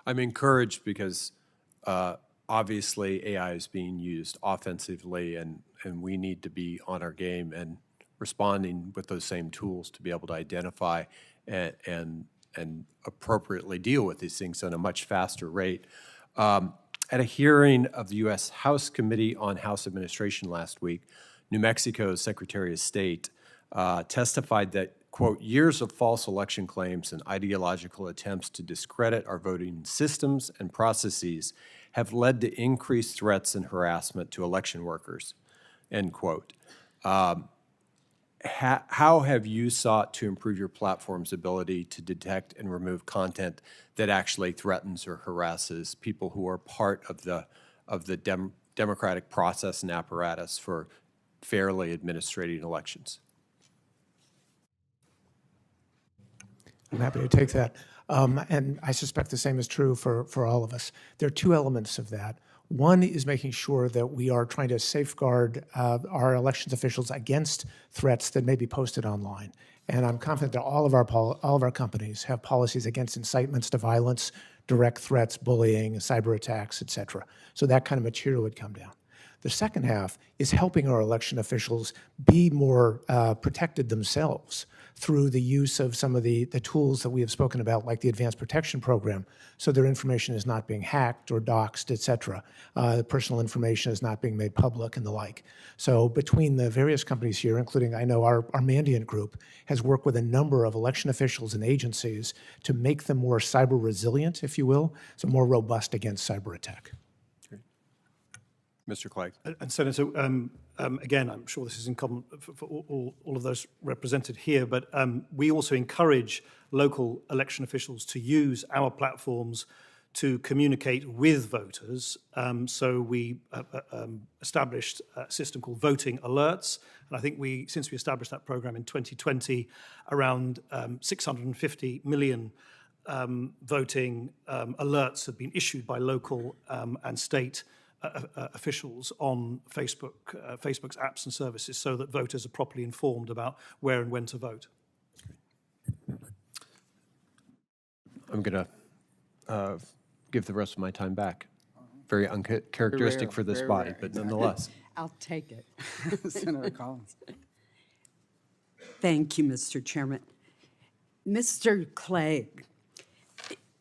I'm encouraged because obviously AI is being used offensively and we need to be on our game and responding with those same tools to be able to identify and appropriately deal with these things on a much faster rate. At a hearing of the U.S. House Committee on House Administration last week, New Mexico's Secretary of State testified that, quote, years of false election claims and ideological attempts to discredit our voting systems and processes have led to increased threats and harassment to election workers, end quote. How have you sought to improve your platform's ability to detect and remove content that actually threatens or harasses people who are part of the democratic process and apparatus for fairly administrating elections? I'm happy to take that. And I suspect the same is true for all of us. There are two elements of that. One is making sure that we are trying to safeguard our elections officials against threats that may be posted online. And I'm confident that all of our companies have policies against incitements to violence, direct threats, bullying, cyber attacks, et cetera. So that kind of material would come down. The second half is helping our election officials be more protected themselves through the use of some of the tools that we have spoken about, like the Advanced Protection Program, so their information is not being hacked or doxed, et cetera. The personal information is not being made public and the like. So between the various companies here, including I know our Mandiant group, has worked with a number of election officials and agencies to make them more cyber resilient, if you will, so more robust against cyber attack. Mr. Clegg. And Senator, again, I'm sure this is in common for all of those represented here, but we also encourage local election officials to use our platforms to communicate with voters. So we established a system called Voting Alerts, and I think since we established that program in 2020, around 650 million voting alerts have been issued by local and state officials on Facebook's apps and services so that voters are properly informed about where and when to vote. I'm going to give the rest of my time back. Very uncharacteristic for this body, rare, but exactly. nonetheless. I'll take it. Senator Collins. Thank you, Mr. Chairman. Mr. Clegg,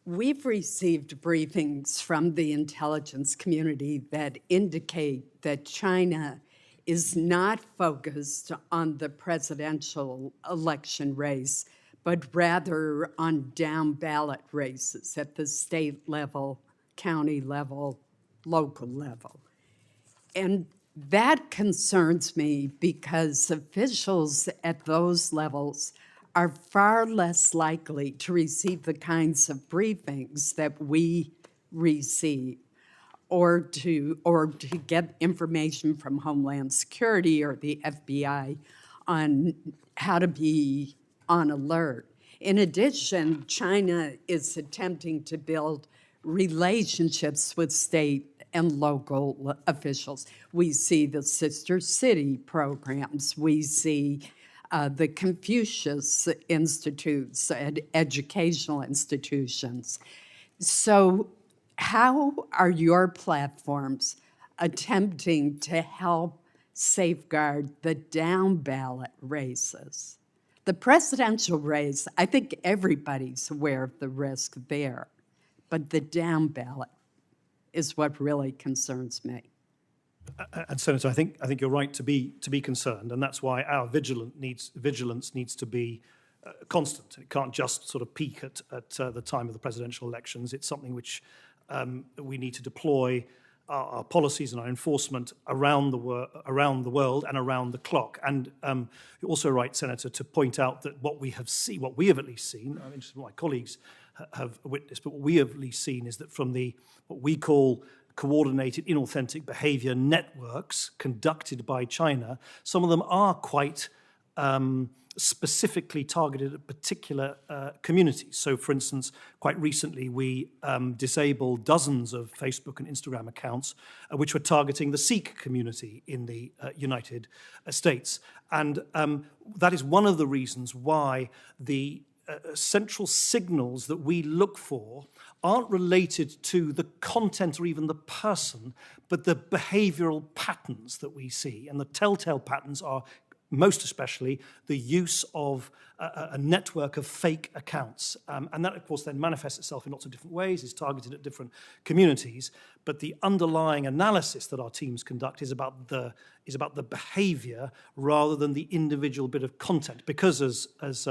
we've received briefings from the intelligence community that indicate that China is not focused on the presidential election race, but rather on down-ballot races at the state level, county level, local level. And that concerns me because officials at those levels are far less likely to receive the kinds of briefings that we receive, or to get information from Homeland Security or the FBI on how to be on alert. In addition, China is attempting to build relationships with state and local officials. We see the sister city programs. We see the Confucius Institutes and educational institutions. So how are your platforms attempting to help safeguard the down-ballot races? The presidential race, I think everybody's aware of the risk there, but the down-ballot is what really concerns me. And Senator, I think you're right to be concerned, and that's why our vigilance needs to be constant. It can't just sort of peak at the time of the presidential elections. It's something which we need to deploy our policies and our enforcement around the world and around the clock. And you're also right, Senator, to point out that what we have at least seen, I'm interested in what my colleagues have witnessed, but what we have at least seen is that from the what we call coordinated inauthentic behavior networks conducted by China, some of them are quite specifically targeted at particular communities. So, for instance, quite recently we disabled dozens of Facebook and Instagram accounts which were targeting the Sikh community in the United States. And that is one of the reasons why the central signals that we look for aren't related to the content or even the person, but the behavioral patterns that we see. And the telltale patterns are most especially the use of a network of fake accounts. And that, of course, then manifests itself in lots of different ways, is targeted at different communities. But the underlying analysis that our teams conduct is about the behavior rather than the individual bit of content. Because, as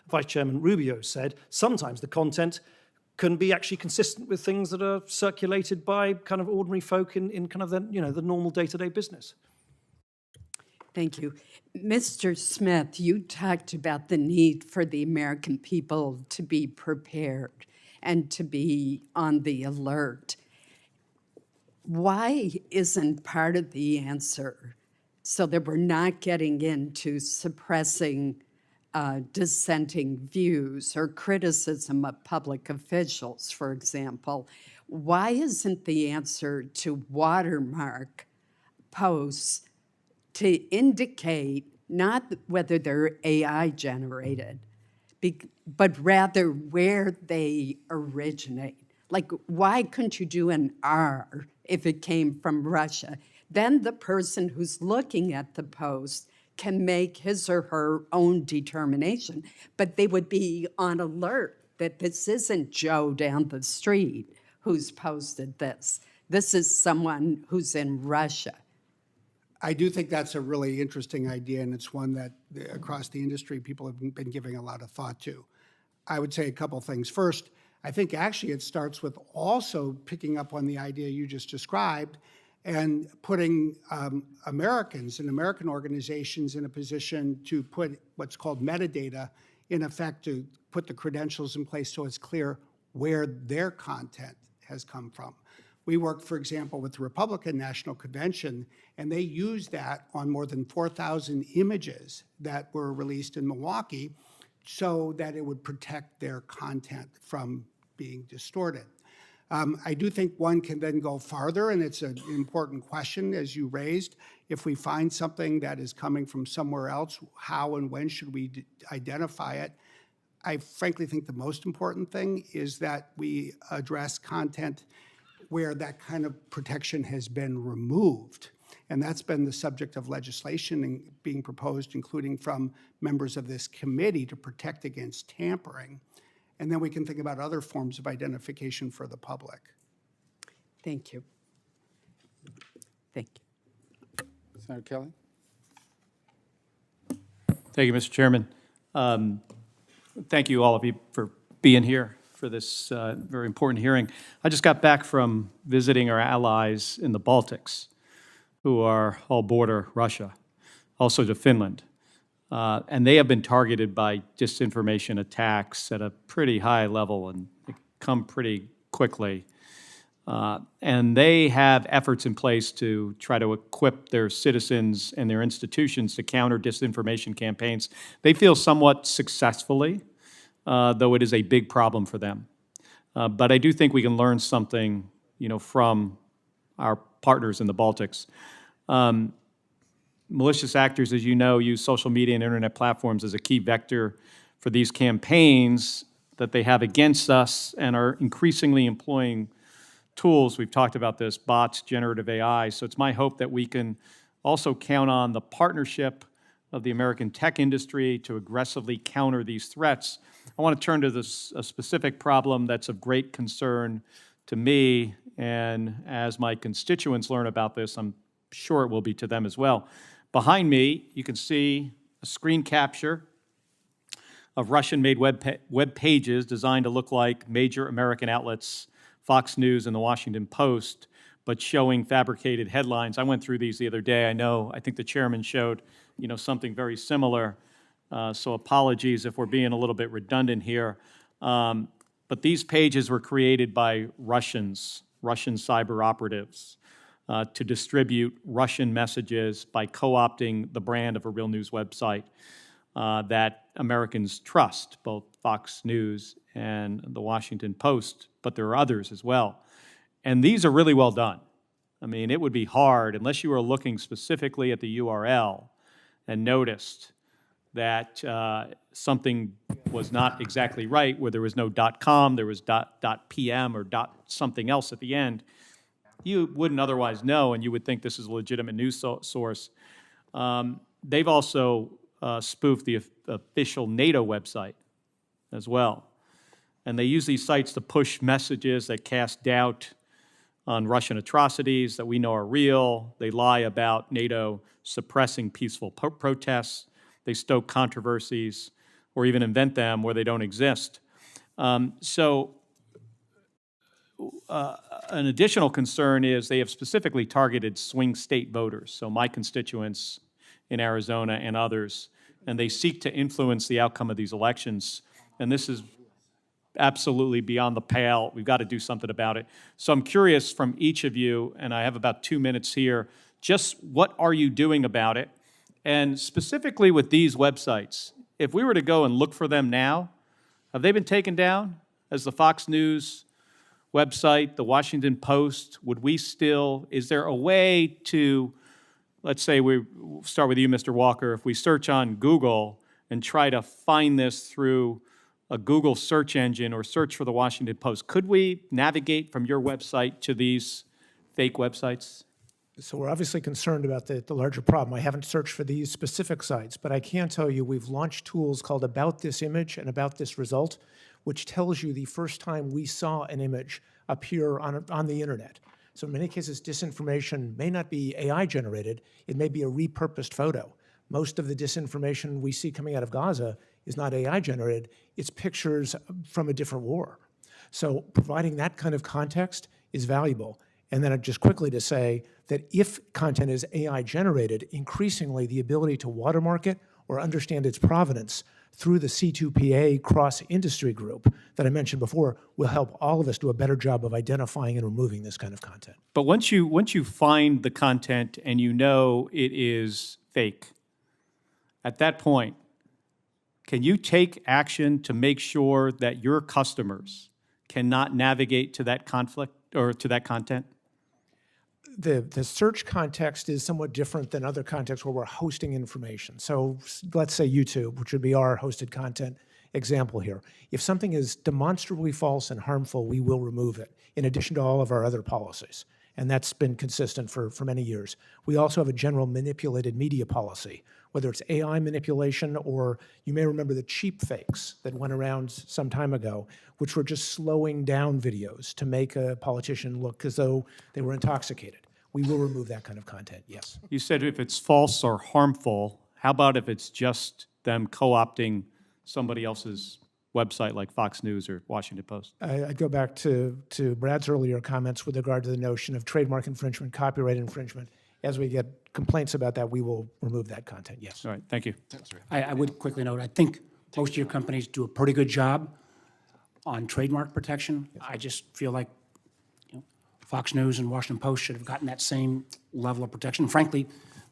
Vice Chairman Rubio said, sometimes the content can be actually consistent with things that are circulated by kind of ordinary folk in kind of the normal day-to-day business. Thank you. Mr. Smith, you talked about the need for the American people to be prepared and to be on the alert. Why isn't part of the answer so that we're not getting into suppressing dissenting views or criticism of public officials, for example? Why isn't the answer to watermark posts to indicate not whether they're AI generated, but rather where they originate? Like, why couldn't you do an R if it came from Russia? Then the person who's looking at the post can make his or her own determination, but they would be on alert that this isn't Joe down the street who's posted this. This is someone who's in Russia. I do think that's a really interesting idea, and it's one that across the industry people have been giving a lot of thought to. I would say a couple things. First, I think actually it starts with also picking up on the idea you just described and putting Americans and American organizations in a position to put what's called metadata in effect, to put the credentials in place so it's clear where their content has come from. We worked, for example, with the Republican National Convention, and they used that on more than 4,000 images that were released in Milwaukee so that it would protect their content from being distorted. I do think one can then go farther, and it's an important question, as you raised. If we find something that is coming from somewhere else, how and when should we identify it? I frankly think the most important thing is that we address content where that kind of protection has been removed. And that's been the subject of legislation being proposed, including from members of this committee, to protect against tampering. And then we can think about other forms of identification for the public. Thank you. Thank you. Senator Kelly? Thank you, Mr. Chairman. Thank you, all of you, for being here for this very important hearing. I just got back from visiting our allies in the Baltics, who are all border Russia, also to Finland. And they have been targeted by disinformation attacks at a pretty high level, and they come pretty quickly. And they have efforts in place to try to equip their citizens and their institutions to counter disinformation campaigns. They feel somewhat successfully, though it is a big problem for them. But I do think we can learn something, from our partners in the Baltics. Malicious actors, as you know, use social media and internet platforms as a key vector for these campaigns that they have against us, and are increasingly employing tools. We've talked about this, bots, generative AI. So it's my hope that we can also count on the partnership of the American tech industry to aggressively counter these threats. I want to turn to a specific problem that's of great concern to me, and as my constituents learn about this, I'm sure it will be to them as well. Behind me, you can see a screen capture of Russian-made web pages designed to look like major American outlets, Fox News and the Washington Post, but showing fabricated headlines. I went through these the other day. I think the chairman showed, something very similar. So apologies if we're being a little bit redundant here. But but these pages were created by Russian cyber operatives to distribute Russian messages by co-opting the brand of a real news website that Americans trust, both Fox News and the Washington Post, but there are others as well. And these are really well done. I mean, it would be hard, unless you were looking specifically at the URL and noticed that something was not exactly right, where there was no .com, there was .pm or something else at the end, you wouldn't otherwise know, and you would think this is a legitimate news source. They've also spoofed the official NATO website as well. And they use these sites to push messages that cast doubt on Russian atrocities that we know are real. They lie about NATO suppressing peaceful protests. They stoke controversies or even invent them where they don't exist. An additional concern is they have specifically targeted swing state voters, so my constituents in Arizona and others, and they seek to influence the outcome of these elections. And this is absolutely beyond the pale. We've got to do something about it. So I'm curious from each of you, and I have about 2 minutes here, just what are you doing about it? And specifically with these websites, if we were to go and look for them now, have they been taken down? As the Fox News website, the Washington Post, is there a way to, let's say we start with you, Mr. Walker, if we search on Google and try to find this through a Google search engine or search for the Washington Post, could we navigate from your website to these fake websites? So we're obviously concerned about the larger problem. I haven't searched for these specific sites, but I can tell you we've launched tools called About This Image and About This Result, which tells you the first time we saw an image appear on the internet. So in many cases, disinformation may not be AI generated, it may be a repurposed photo. Most of the disinformation we see coming out of Gaza is not AI generated, it's pictures from a different war. So providing that kind of context is valuable. And then just quickly to say that if content is AI generated, increasingly the ability to watermark it or understand its provenance through the C2PA cross-industry group that I mentioned before will help all of us do a better job of identifying and removing this kind of content. But once you find the content and you know it is fake, at that point, can you take action to make sure that your customers cannot navigate to that conflict or to that content? The search context is somewhat different than other contexts where we're hosting information. So let's say YouTube, which would be our hosted content example here. If something is demonstrably false and harmful, we will remove it, in addition to all of our other policies. And that's been consistent for many years. We also have a general manipulated media policy, whether it's AI manipulation or you may remember the cheap fakes that went around some time ago, which were just slowing down videos to make a politician look as though they were intoxicated. We will remove that kind of content, yes. You said if it's false or harmful, how about if it's just them co-opting somebody else's website like Fox News or Washington Post? I'd go back to Brad's earlier comments with regard to the notion of trademark infringement, copyright infringement. As we get complaints about that, we will remove that content, yes. All right, thank you. I would quickly note, I think most of your companies do a pretty good job on trademark protection. I just feel like Fox News and Washington Post should have gotten that same level of protection. Frankly,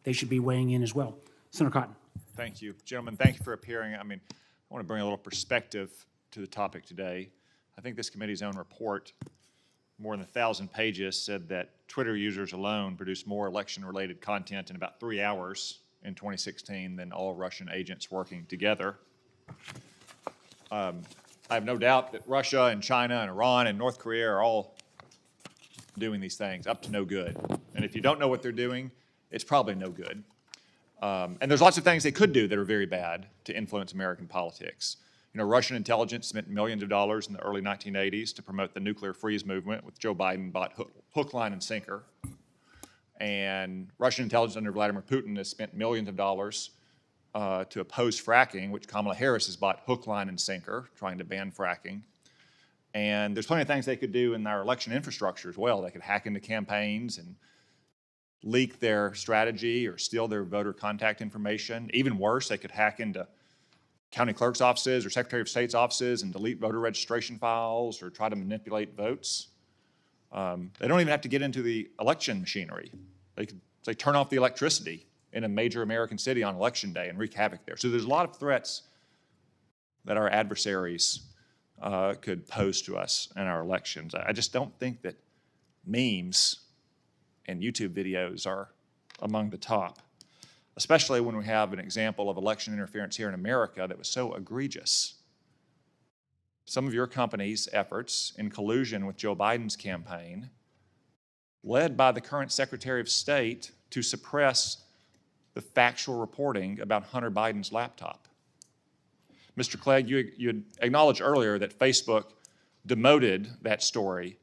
they should be weighing in as well. Senator Cotton. Thank you. Gentlemen, thank you for appearing. I mean, I want to bring a little perspective to the topic today. I think this committee's own report, more than 1,000 pages, said that Twitter users alone produced more election-related content in about 3 hours in 2016 than all Russian agents working together. I have no doubt that Russia and China and Iran and North Korea are all doing these things up to no good. And if you don't know what they're doing, it's probably no good. And there's lots of things they could do that are very bad to influence American politics. You know, Russian intelligence spent millions of dollars in the early 1980s to promote the nuclear freeze movement, with Joe Biden bought hook, line, and sinker. And Russian intelligence under Vladimir Putin has spent millions of dollars to oppose fracking, which Kamala Harris has bought hook, line, and sinker, trying to ban fracking. And there's plenty of things they could do in our election infrastructure as well. They could hack into campaigns and leak their strategy or steal their voter contact information. Even worse, they could hack into county clerk's offices or Secretary of State's offices and delete voter registration files or try to manipulate votes. They don't even have to get into the election machinery. They could say turn off the electricity in a major American city on election day and wreak havoc there. So there's a lot of threats that our adversaries could pose to us in our elections. I just don't think that memes and YouTube videos are among the top, especially when we have an example of election interference here in America that was so egregious. Some of your company's efforts in collusion with Joe Biden's campaign, led by the current Secretary of State, to suppress the factual reporting about Hunter Biden's laptop. Mr. Clegg, you acknowledged earlier that Facebook demoted that story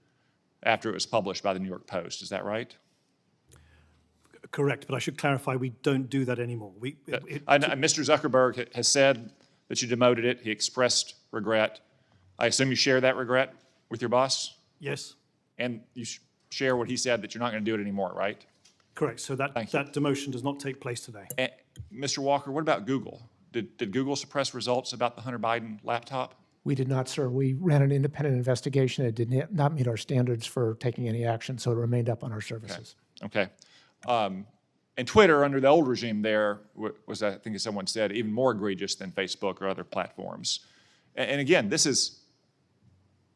after it was published by the New York Post. Is that right? Correct, but I should clarify, we don't do that anymore. Mr. Zuckerberg has said that you demoted it. He expressed regret. I assume you share that regret with your boss? Yes. And you share what he said, that you're not going to do it anymore, right? Correct. So that demotion does not take place today. And Mr. Walker, what about Google? Did Google suppress results about the Hunter Biden laptop? We did not, sir. We ran an independent investigation. It did not meet our standards for taking any action, so it remained up on our services. Okay. And Twitter, under the old regime there, was, I think as someone said, even more egregious than Facebook or other platforms. And again, this is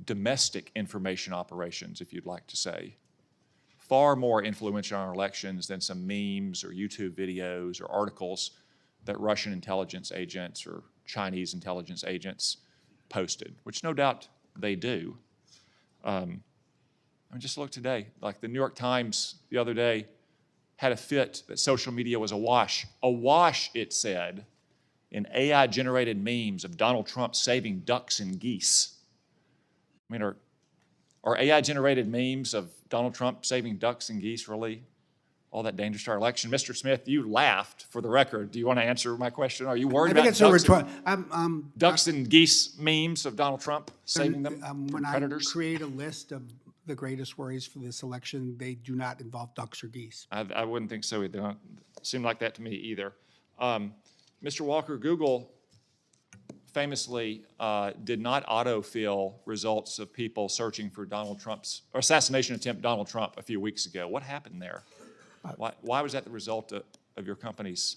domestic information operations, if you'd like to say. Far more influential on our elections than some memes or YouTube videos or articles that Russian intelligence agents or Chinese intelligence agents posted, which no doubt they do. I mean, just look today, like the New York Times the other day had a fit that social media was awash. Awash, it said, in AI-generated memes of Donald Trump saving ducks and geese. I mean, are AI-generated memes of Donald Trump saving ducks and geese really all that dangerous to our election? Mr. Smith, you laughed, for the record. Do you want to answer my question? Are you worried about ducks and geese memes of Donald Trump saving them from predators? I create a list of the greatest worries for this election, they do not involve ducks or geese. I wouldn't think so. They don't seem like that to me either. Mr. Walker, Google famously did not autofill results of people searching for Donald Trump's, or assassination attempt Donald Trump a few weeks ago. What happened there? Why was that the result of your company's?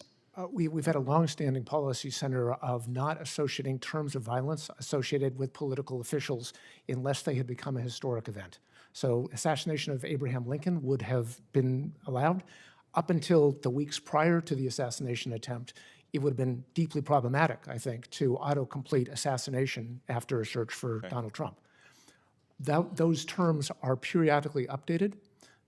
We've had a longstanding policy, Senator, of not associating terms of violence associated with political officials unless they had become a historic event. So assassination of Abraham Lincoln would have been allowed. Up until the weeks prior to the assassination attempt, it would have been deeply problematic, I think, to autocomplete assassination after a search for Donald Trump. Those terms are periodically updated.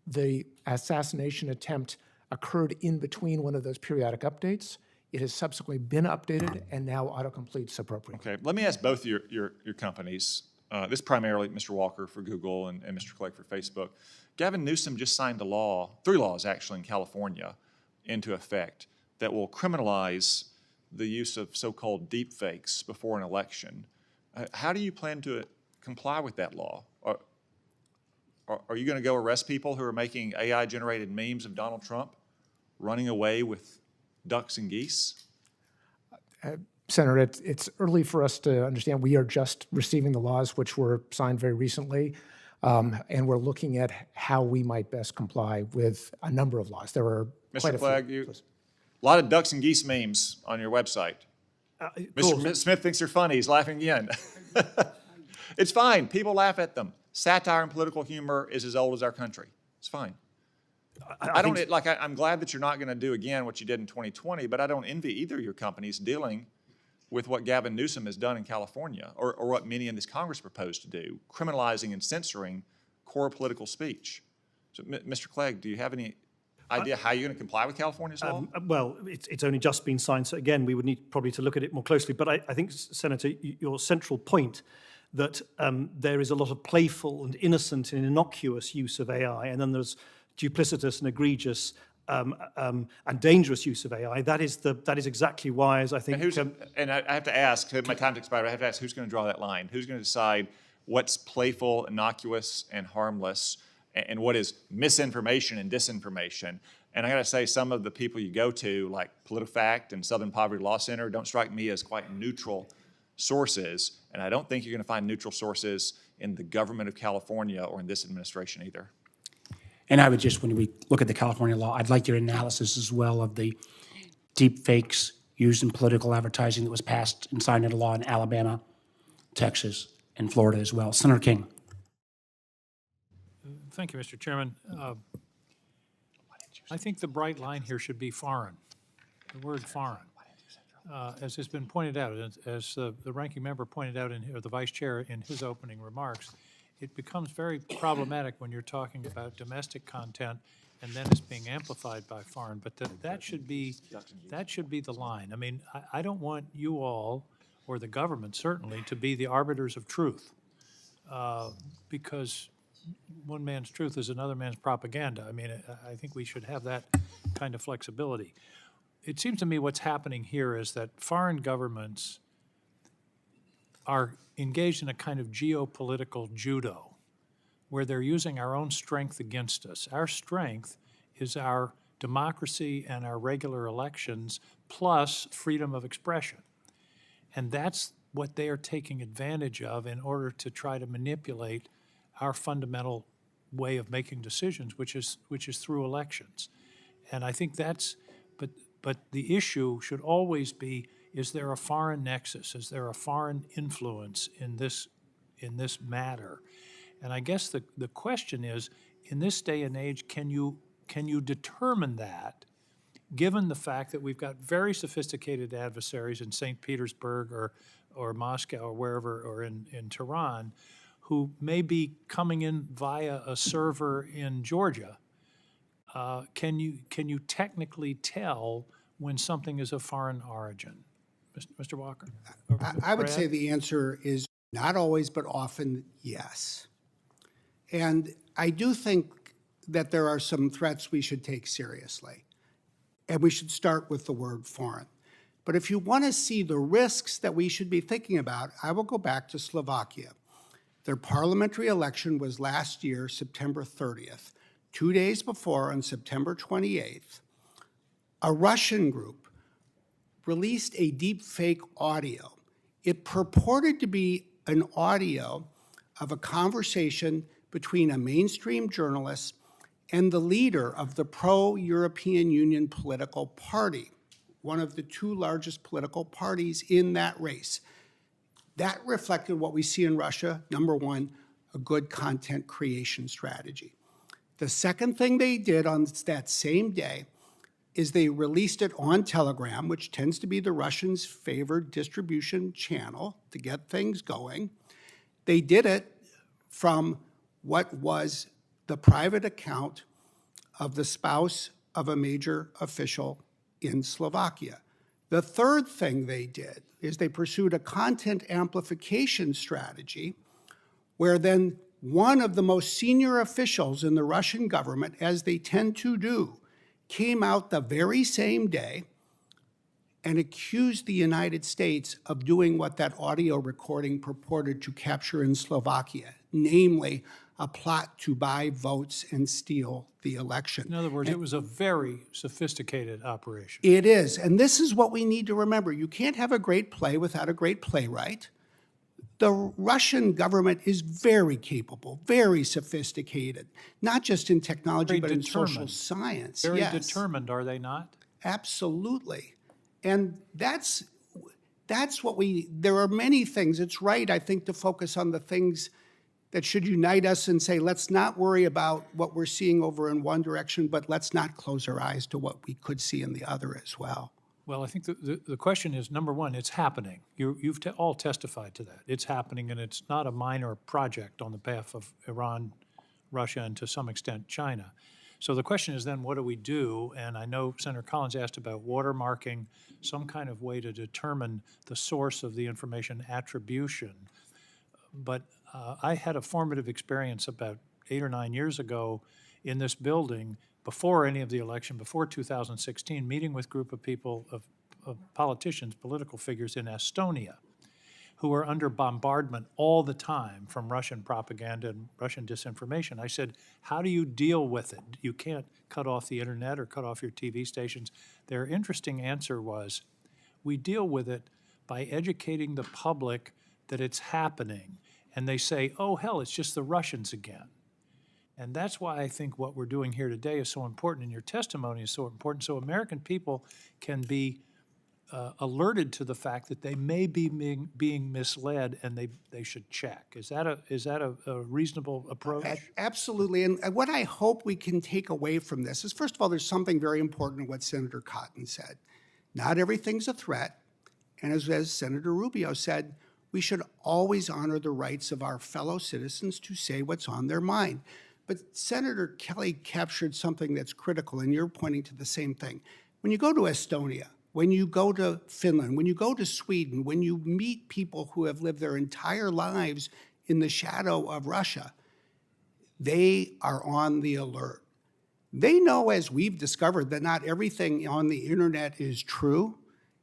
The assassination attempt occurred in between one of those periodic updates. It has subsequently been updated, and now autocompletes appropriately. Okay, let me ask both your companies, this primarily Mr. Walker for Google and Mr. Clegg for Facebook. Gavin Newsom just signed a law, 3 laws actually in California, into effect that will criminalize the use of so-called deep fakes before an election. How do you plan to comply with that law? Are you going to go arrest people who are making AI-generated memes of Donald Trump running away with ducks and geese? Senator, it's early for us to understand. We are just receiving the laws, which were signed very recently, and we're looking at how we might best comply with a number of laws. There are quite a few. Mr. Clegg, a lot of ducks and geese memes on your website. Mr. Smith thinks they're funny. He's laughing again. It's fine. People laugh at them. Satire and political humor is as old as our country. It's fine. I'm glad that you're not going to do again what you did in 2020, but I don't envy either of your companies dealing with what Gavin Newsom has done in California, or what many in this Congress propose to do, criminalizing and censoring core political speech. So, Mr. Clegg, do you have any idea how you're going to comply with California's law? Well, it's only just been signed, so again, we would need probably to look at it more closely. But I think, Senator, your central point that there is a lot of playful and innocent and innocuous use of AI, and then there's duplicitous and egregious and dangerous use of AI. That is exactly why, as I think. And I have to ask, my time's expired, I have to ask, who's going to draw that line? Who's going to decide what's playful, innocuous, and harmless, and what is misinformation and disinformation. And I got to say, some of the people you go to, like PolitiFact and Southern Poverty Law Center, don't strike me as quite neutral sources. And I don't think you're going to find neutral sources in the government of California or in this administration either. And I would just, when we look at the California law, I'd like your analysis as well of the deep fakes used in political advertising that was passed and signed into law in Alabama, Texas, and Florida as well. Senator King. Thank you, Mr. Chairman. I think the bright line here should be foreign, the word foreign. As has been pointed out, as the ranking member pointed out, or the vice chair in his opening remarks, it becomes very problematic when you're talking about domestic content and then it's being amplified by foreign. But that should be the line. I mean, I don't want you all, or the government certainly, to be the arbiters of truth, because one man's truth is another man's propaganda. I mean, I think we should have that kind of flexibility. It seems to me what's happening here is that foreign governments are engaged in a kind of geopolitical judo, where they're using our own strength against us. Our strength is our democracy and our regular elections, plus freedom of expression. And that's what they are taking advantage of in order to try to manipulate our fundamental way of making decisions, which is through elections. And I think that's, but the issue should always be, is there a foreign nexus? Is there a foreign influence in this matter? And I guess the question is, in this day and age, can you determine that, given the fact that we've got very sophisticated adversaries in St. Petersburg or Moscow or wherever, or in Tehran, who may be coming in via a server in Georgia? Can you technically tell when something is of foreign origin? Mr. Walker? I would say the answer is not always, but often yes. And I do think that there are some threats we should take seriously. And we should start with the word foreign. But if you want to see the risks that we should be thinking about, I will go back to Slovakia. Their parliamentary election was last year, September 30th. 2 days before, on September 28th, a Russian group released a deep fake audio. It purported to be an audio of a conversation between a mainstream journalist and the leader of the pro-European Union political party, one of the two largest political parties in that race. That reflected what we see in Russia. Number one, a good content creation strategy. The second thing they did on that same day is they released it on Telegram, which tends to be the Russians' favored distribution channel to get things going. They did it from what was the private account of the spouse of a major official in Slovakia. The third thing they did is they pursued a content amplification strategy where then one of the most senior officials in the Russian government, as they tend to do, came out the very same day and accused the United States of doing what that audio recording purported to capture in Slovakia, namely a plot to buy votes and steal the election. In other words, it was a very sophisticated operation. It is, and this is what we need to remember. You can't have a great play without a great playwright. The Russian government is very capable, very sophisticated, not just in technology, but in social science. Very determined, are they not? Absolutely. And that's what there are many things. It's right, I think, to focus on the things that should unite us and say, let's not worry about what we're seeing over in one direction, but let's not close our eyes to what we could see in the other as well. Well, I think the question is, number one, it's happening. You've all testified to that. It's happening, and it's not a minor project on the behalf of Iran, Russia, and to some extent China. So the question is then, what do we do? And I know Senator Collins asked about watermarking, some kind of way to determine the source of the information, attribution. But I had a formative experience about 8 or 9 years ago in this building, before any of the election, before 2016, meeting with a group of people, of politicians, political figures in Estonia, who are under bombardment all the time from Russian propaganda and Russian disinformation. I said, how do you deal with it? You can't cut off the internet or cut off your TV stations. Their interesting answer was, we deal with it by educating the public that it's happening. And they say, oh, hell, it's just the Russians again. And that's why I think what we're doing here today is so important, and your testimony is so important, so American people can be alerted to the fact that they may be being misled, and they should check. Is that a reasonable approach? Absolutely. And what I hope we can take away from this is, first of all, there's something very important in what Senator Cotton said. Not everything's a threat. And as Senator Rubio said, we should always honor the rights of our fellow citizens to say what's on their mind. But Senator Kelly captured something that's critical, and you're pointing to the same thing. When you go to Estonia, when you go to Finland, when you go to Sweden, when you meet people who have lived their entire lives in the shadow of Russia, they are on the alert. They know, as we've discovered, that not everything on the internet is true.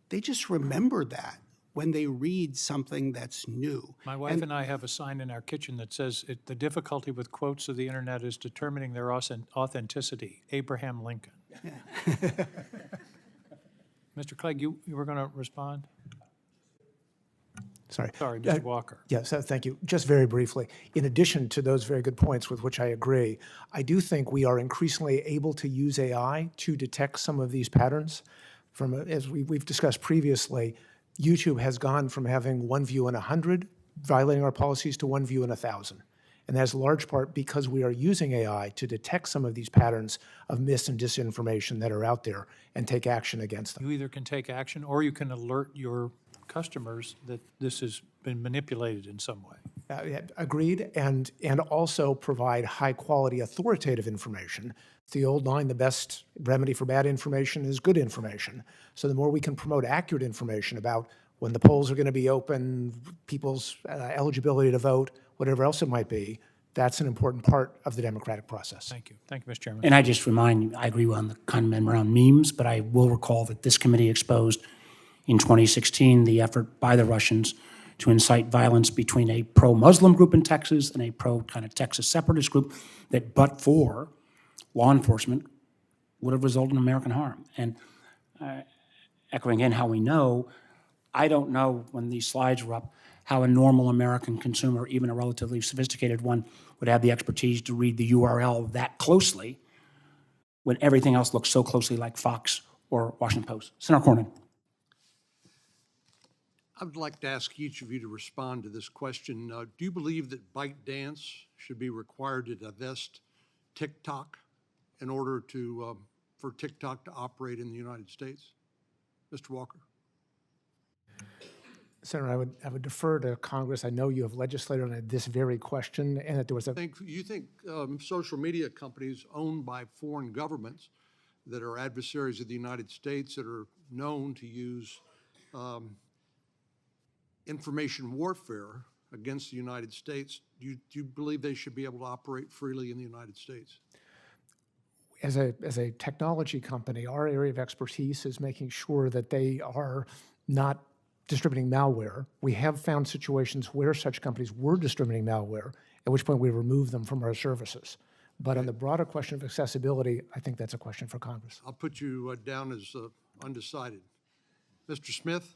They just remember that when they read something that's new. My wife and I have a sign in our kitchen that says, the difficulty with quotes of the internet is determining their authenticity. Abraham Lincoln. Yeah. Mr. Clegg, you were going to respond? Sorry, Mr. Walker. Yes, thank you. Just very briefly, in addition to those very good points with which I agree, I do think we are increasingly able to use AI to detect some of these patterns. As we've discussed previously, YouTube has gone from having one view in 100 violating our policies to one view in 1,000. And that's large part because we are using AI to detect some of these patterns of mis and disinformation that are out there and take action against them. You either can take action or you can alert your customers that this has been manipulated in some way. Agreed, and also provide high-quality authoritative information. The old line, the best remedy for bad information is good information. So the more we can promote accurate information about when the polls are going to be open, people's eligibility to vote, whatever else it might be, that's an important part of the democratic process. Thank you. Thank you, Mr. Chairman. And I just remind you, I agree on the comment around memes, but I will recall that this committee exposed in 2016 the effort by the Russians to incite violence between a pro-Muslim group in Texas and a pro-kind of Texas separatist group that, but for law enforcement, would have resulted in American harm. And echoing again how we know, I don't know when these slides were up how a normal American consumer, even a relatively sophisticated one, would have the expertise to read the URL that closely when everything else looks so closely like Fox or Washington Post. Senator Cornyn. I would like to ask each of you to respond to this question. Do you believe that ByteDance should be required to divest TikTok in order for TikTok to operate in the United States? Mr. Walker. Senator, I would defer to Congress. I know you have legislated on this very question, and that there was a... You think social media companies owned by foreign governments that are adversaries of the United States that are known to use information warfare against the United States, do you believe they should be able to operate freely in the United States? As a technology company, our area of expertise is making sure that they are not distributing malware. We have found situations where such companies were distributing malware, at which point we remove them from our services. But on the broader question of accessibility, I think that's a question for Congress. I'll put you down as undecided. Mr. Smith?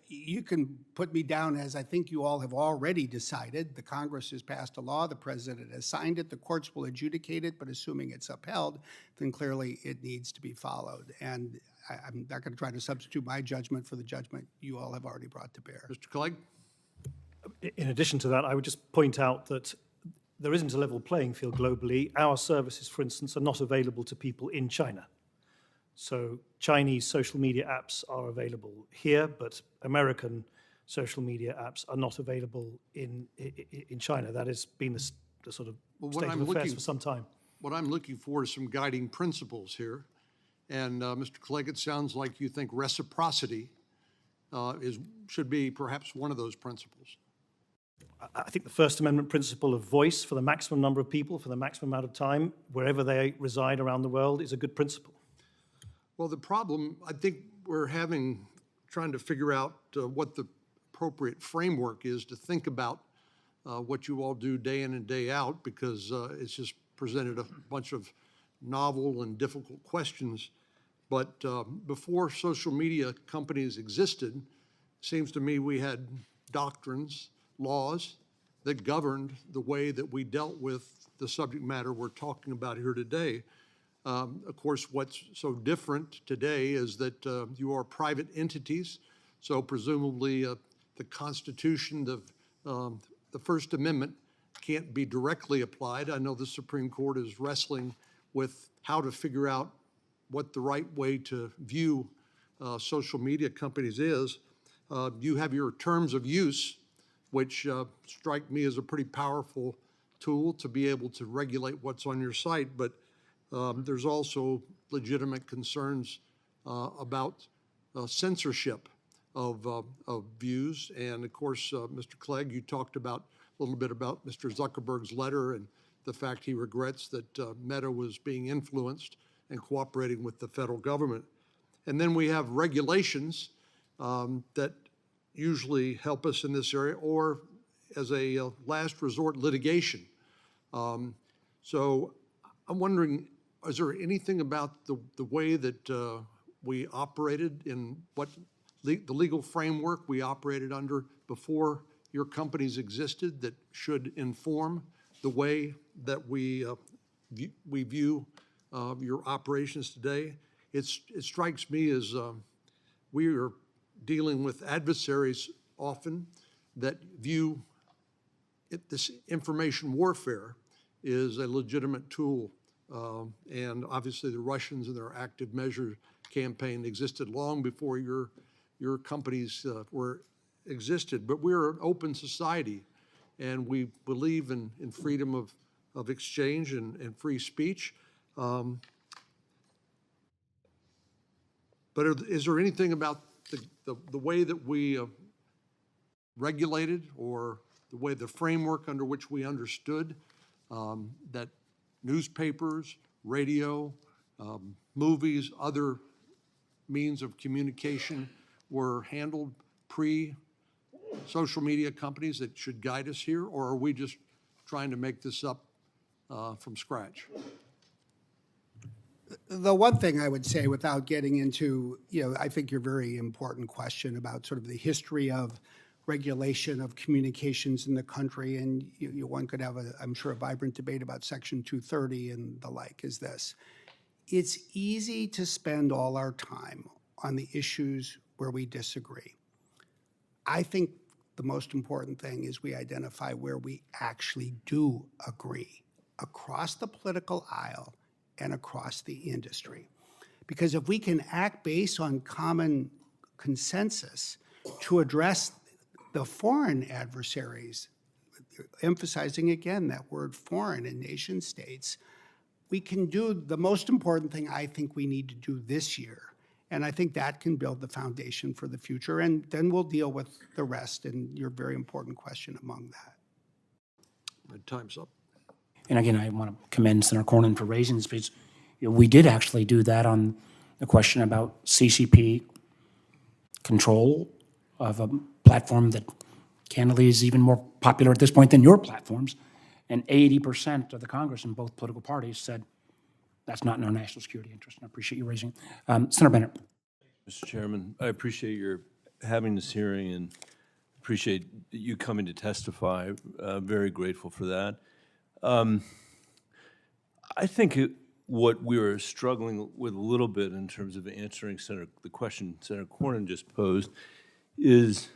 You can put me down as I think you all have already decided. The Congress has passed a law, the President has signed it, the courts will adjudicate it, but assuming it's upheld, then clearly it needs to be followed. And I'm not going to try to substitute my judgment for the judgment you all have already brought to bear. Mr. Clegg? In addition to that, I would just point out that there isn't a level playing field globally. Our services, for instance, are not available to people in China. So Chinese social media apps are available here, but American social media apps are not available in China. That has been the sort of state of affairs for some time. What I'm looking for is some guiding principles here. And Mr. Clegg, it sounds like you think reciprocity should be perhaps one of those principles. I think the First Amendment principle of voice for the maximum number of people, for the maximum amount of time, wherever they reside around the world, is a good principle. Well, the problem, I think we're trying to figure out what the appropriate framework is to think about what you all do day in and day out, because it's just presented a bunch of novel and difficult questions. But before social media companies existed, seems to me we had doctrines, laws that governed the way that we dealt with the subject matter we're talking about here today. Of course, what's so different today is that you are private entities, so presumably the Constitution, the First Amendment can't be directly applied. I know the Supreme Court is wrestling with how to figure out what the right way to view social media companies is. You have your terms of use, which strike me as a pretty powerful tool to be able to regulate what's on your site, but there's also legitimate concerns about censorship of views. And of course, Mr. Clegg, you talked about a little bit about Mr. Zuckerberg's letter and the fact he regrets that Meta was being influenced and cooperating with the federal government. And then we have regulations that usually help us in this area, or as a last resort, litigation. So I'm wondering, is there anything about the way that we operated in what the legal framework we operated under before your companies existed that should inform the way that we view your operations today? It strikes me as we are dealing with adversaries often that view this information warfare is a legitimate tool. And obviously the Russians and their active measure campaign existed long before your companies existed. But we're an open society, and we believe in freedom of exchange and free speech. But is there anything about the way that we regulated, or the way, the framework under which we understood that newspapers, radio, movies, other means of communication were handled pre-social media companies that should guide us here? Or are we just trying to make this up from scratch? The one thing I would say, without getting into, I think your very important question about sort of the history of regulation of communications in the country, and one could have, I'm sure, a vibrant debate about Section 230 and the like, is this. It's easy to spend all our time on the issues where we disagree. I think the most important thing is we identify where we actually do agree across the political aisle and across the industry. Because if we can act based on common consensus to address the foreign adversaries, emphasizing again that word foreign and nation states, we can do the most important thing I think we need to do this year. And I think that can build the foundation for the future. And then we'll deal with the rest, and your very important question among that. My time's up. And again, I want to commend Senator Cornyn for raising this, because we did actually do that on the question about CCP control of a platform that candidly is even more popular at this point than your platforms. And 80% of the Congress in both political parties said that's not in our national security interest. And I appreciate you raising it. Senator Bennett. Mr. Chairman, I appreciate your having this hearing and appreciate you coming to testify. Very grateful for that. I think what we were struggling with a little bit in terms of answering the question Senator Cornyn just posed is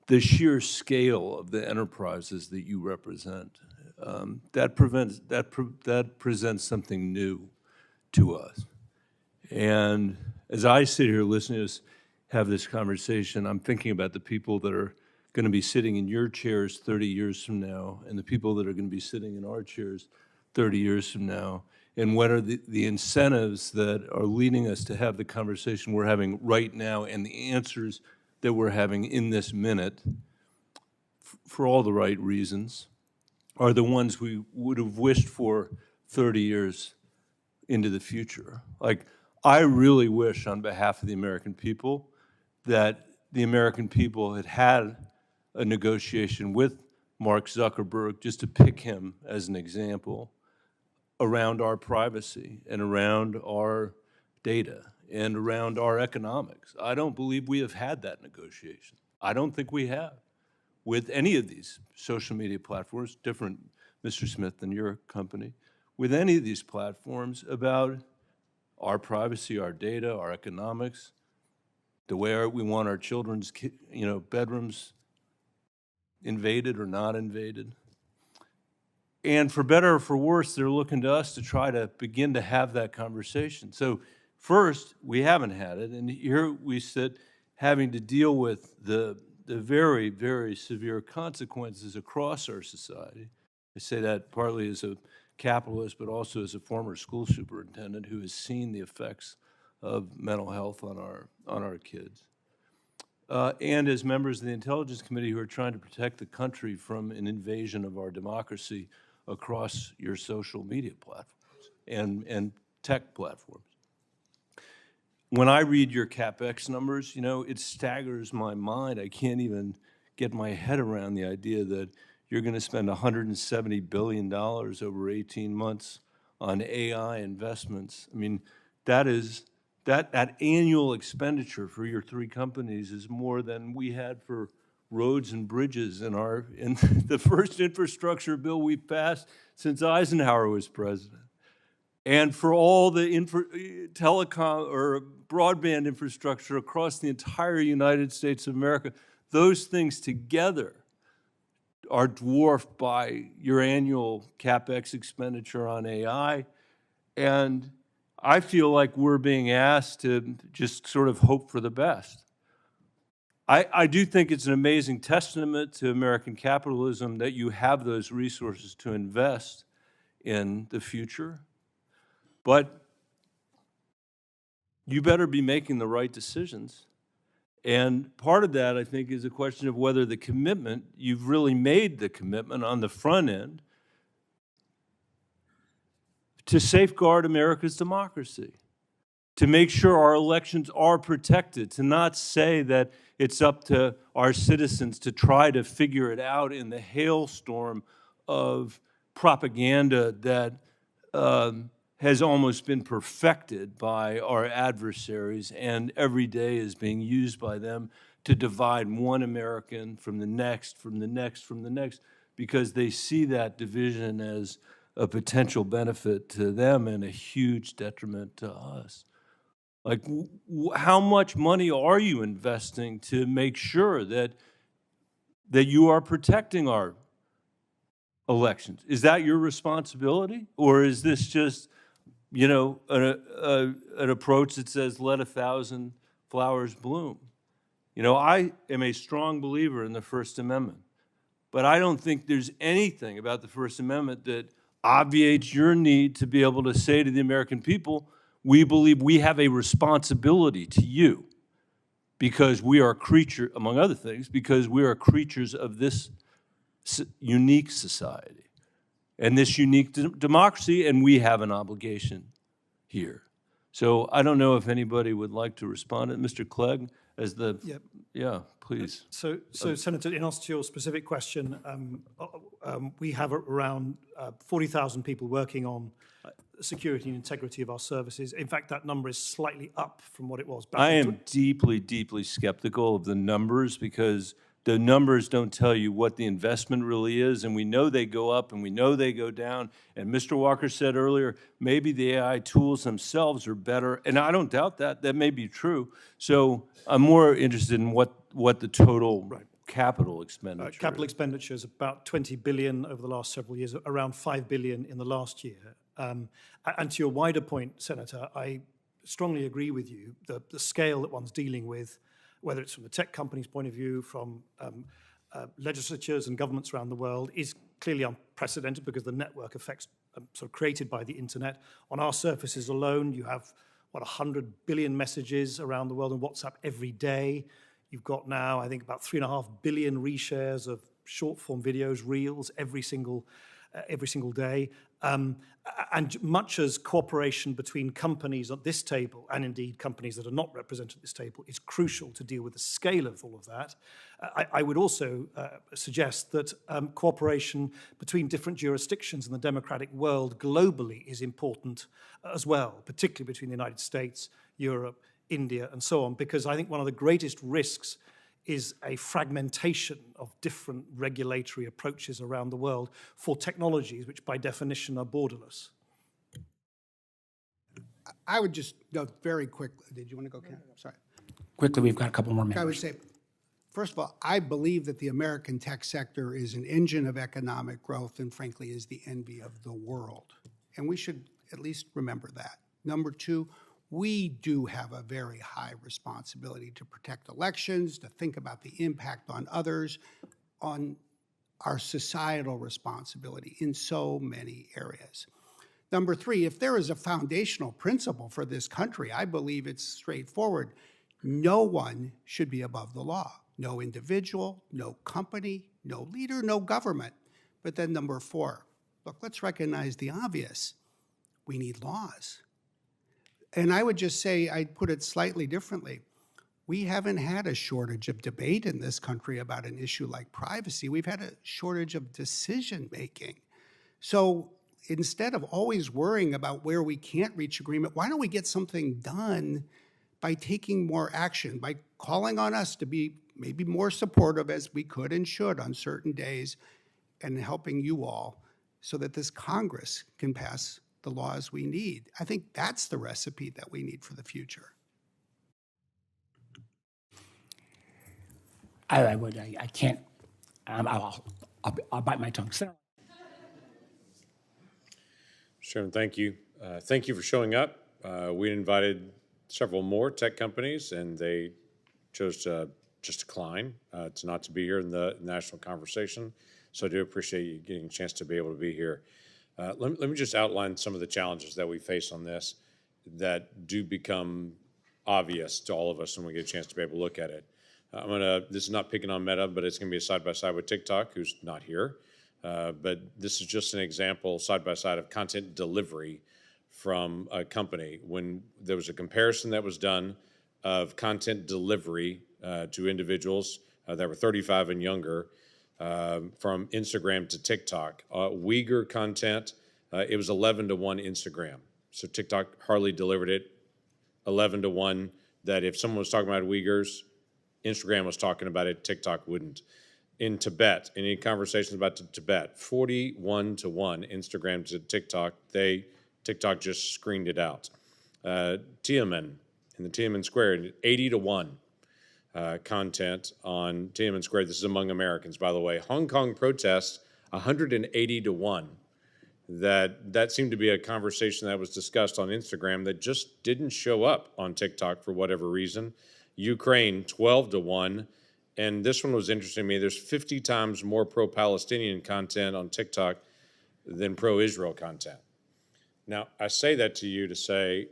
the sheer scale of the enterprises that you represent. That presents something new to us. And as I sit here listening to us have this conversation, I'm thinking about the people that are going to be sitting in your chairs 30 years from now, and the people that are going to be sitting in our chairs 30 years from now, and what are the incentives that are leading us to have the conversation we're having right now, and the answers that we're having in this minute, for all the right reasons, are the ones we would have wished for 30 years into the future. Like, I really wish on behalf of the American people that the American people had had a negotiation with Mark Zuckerberg, just to pick him as an example, around our privacy and around our data and around our economics. I don't believe we have had that negotiation. I don't think we have with any of these social media platforms, different, Mr. Smith, than your company, with any of these platforms about our privacy, our data, our economics, the way we want our children's bedrooms invaded or not invaded. And for better or for worse, they're looking to us to try to begin to have that conversation. So first, we haven't had it, and here we sit having to deal with the very, very severe consequences across our society. I say that partly as a capitalist, but also as a former school superintendent who has seen the effects of mental health on our kids. And as members of the Intelligence Committee who are trying to protect the country from an invasion of our democracy across your social media platforms and tech platforms. When I read your CapEx numbers, it staggers my mind. I can't even get my head around the idea that you're going to spend $170 billion over 18 months on AI investments. I mean, that annual expenditure for your three companies is more than we had for roads and bridges in the first infrastructure bill we passed since Eisenhower was president. And for all the telecom or broadband infrastructure across the entire United States of America, those things together are dwarfed by your annual CapEx expenditure on AI. And I feel like we're being asked to just sort of hope for the best. I do think it's an amazing testament to American capitalism that you have those resources to invest in the future. But you better be making the right decisions. And part of that, I think, is a question of whether the commitment, you've really made the commitment on the front end to safeguard America's democracy, to make sure our elections are protected, to not say that it's up to our citizens to try to figure it out in the hailstorm of propaganda that has almost been perfected by our adversaries and every day is being used by them to divide one American from the next, from the next, from the next, because they see that division as a potential benefit to them and a huge detriment to us. Like, how much money are you investing to make sure that you are protecting our elections? Is that your responsibility? Or is this just, an approach that says, let 1,000 flowers bloom? I am a strong believer in the First Amendment, but I don't think there's anything about the First Amendment that obviates your need to be able to say to the American people, we believe we have a responsibility to you because we are among other things, because we are creatures of this unique society and this unique democracy, and we have an obligation here. So I don't know if anybody would like to respond. Mr. Clegg, as the... Yep. Yeah, please. So Senator, in answer to your specific question, we have around 40,000 people working on security and integrity of our services. In fact, that number is slightly up from what it was back I in am deeply, deeply skeptical of the numbers because the numbers don't tell you what the investment really is, and we know they go up and we know they go down. And Mr. Walker said earlier, maybe the AI tools themselves are better, and I don't doubt that. That may be true. So I'm more interested in what the total capital expenditure capital is. expenditure is about 20 billion over the last several years, around 5 billion in the last year. And to your wider point, Senator, I strongly agree with you. The scale that one's dealing with, whether it's from the tech company's point of view, from legislatures and governments around the world, is clearly unprecedented because the network effects sort of created by the internet. On our surfaces alone, you have, 100 billion messages around the world on WhatsApp every day. You've got now, I think, about 3.5 billion reshares of short-form videos, reels, every single day. And much as cooperation between companies at this table, and indeed companies that are not represented at this table, is crucial to deal with the scale of all of that, I would also suggest that cooperation between different jurisdictions in the democratic world globally is important as well, particularly between the United States, Europe, India, and so on, because I think one of the greatest risks is a fragmentation of different regulatory approaches around the world for technologies which by definition are borderless. I would just note very quickly, did you want to go, Ken? Sorry. Quickly, we've got a couple more I would members. say, first of all, I believe that the American tech sector is an engine of economic growth and frankly is the envy of the world. And we should at least remember that. Number two, we do have a very high responsibility to protect elections, to think about the impact on others, on our societal responsibility in so many areas. Number three, if there is a foundational principle for this country, I believe it's straightforward. No one should be above the law. No individual, no company, no leader, no government. But then number four, look, let's recognize the obvious. We need laws. And I would just say, I'd put it slightly differently. We haven't had a shortage of debate in this country about an issue like privacy. We've had a shortage of decision-making. So instead of always worrying about where we can't reach agreement, why don't we get something done by taking more action, by calling on us to be maybe more supportive as we could and should on certain days, and helping you all so that this Congress can pass the laws we need. I think that's the recipe that we need for the future. I can't, I'll bite my tongue. Senator. Chairman, thank you. Thank you for showing up. We invited several more tech companies, and they chose to just decline to not to be here in the national conversation. So I do appreciate you getting a chance to be able to be here. Let me just outline some of the challenges that we face on this that do become obvious to all of us when we get a chance to be able to look at it. This is not picking on Meta, but it's going to be a side-by-side with TikTok, who's not here. But this is just an example, side-by-side, of content delivery from a company. When there was a comparison that was done of content delivery to individuals that were 35 and younger, from Instagram to TikTok. Uyghur content, it was 11 to 1 Instagram. So TikTok hardly delivered it 11 to 1, that if someone was talking about Uyghurs, Instagram was talking about it, TikTok wouldn't. In Tibet, any conversations about Tibet, 41 to 1 Instagram to TikTok, TikTok just screened it out. Tiananmen, in the Tiananmen Square, 80 to 1. Content on Tiananmen Square. This is among Americans, by the way. Hong Kong protests, 180 to 1. That seemed to be a conversation that was discussed on Instagram that just didn't show up on TikTok for whatever reason. Ukraine, 12 to 1. And this one was interesting to me. There's 50 times more pro-Palestinian content on TikTok than pro-Israel content. Now, I say that to you to say,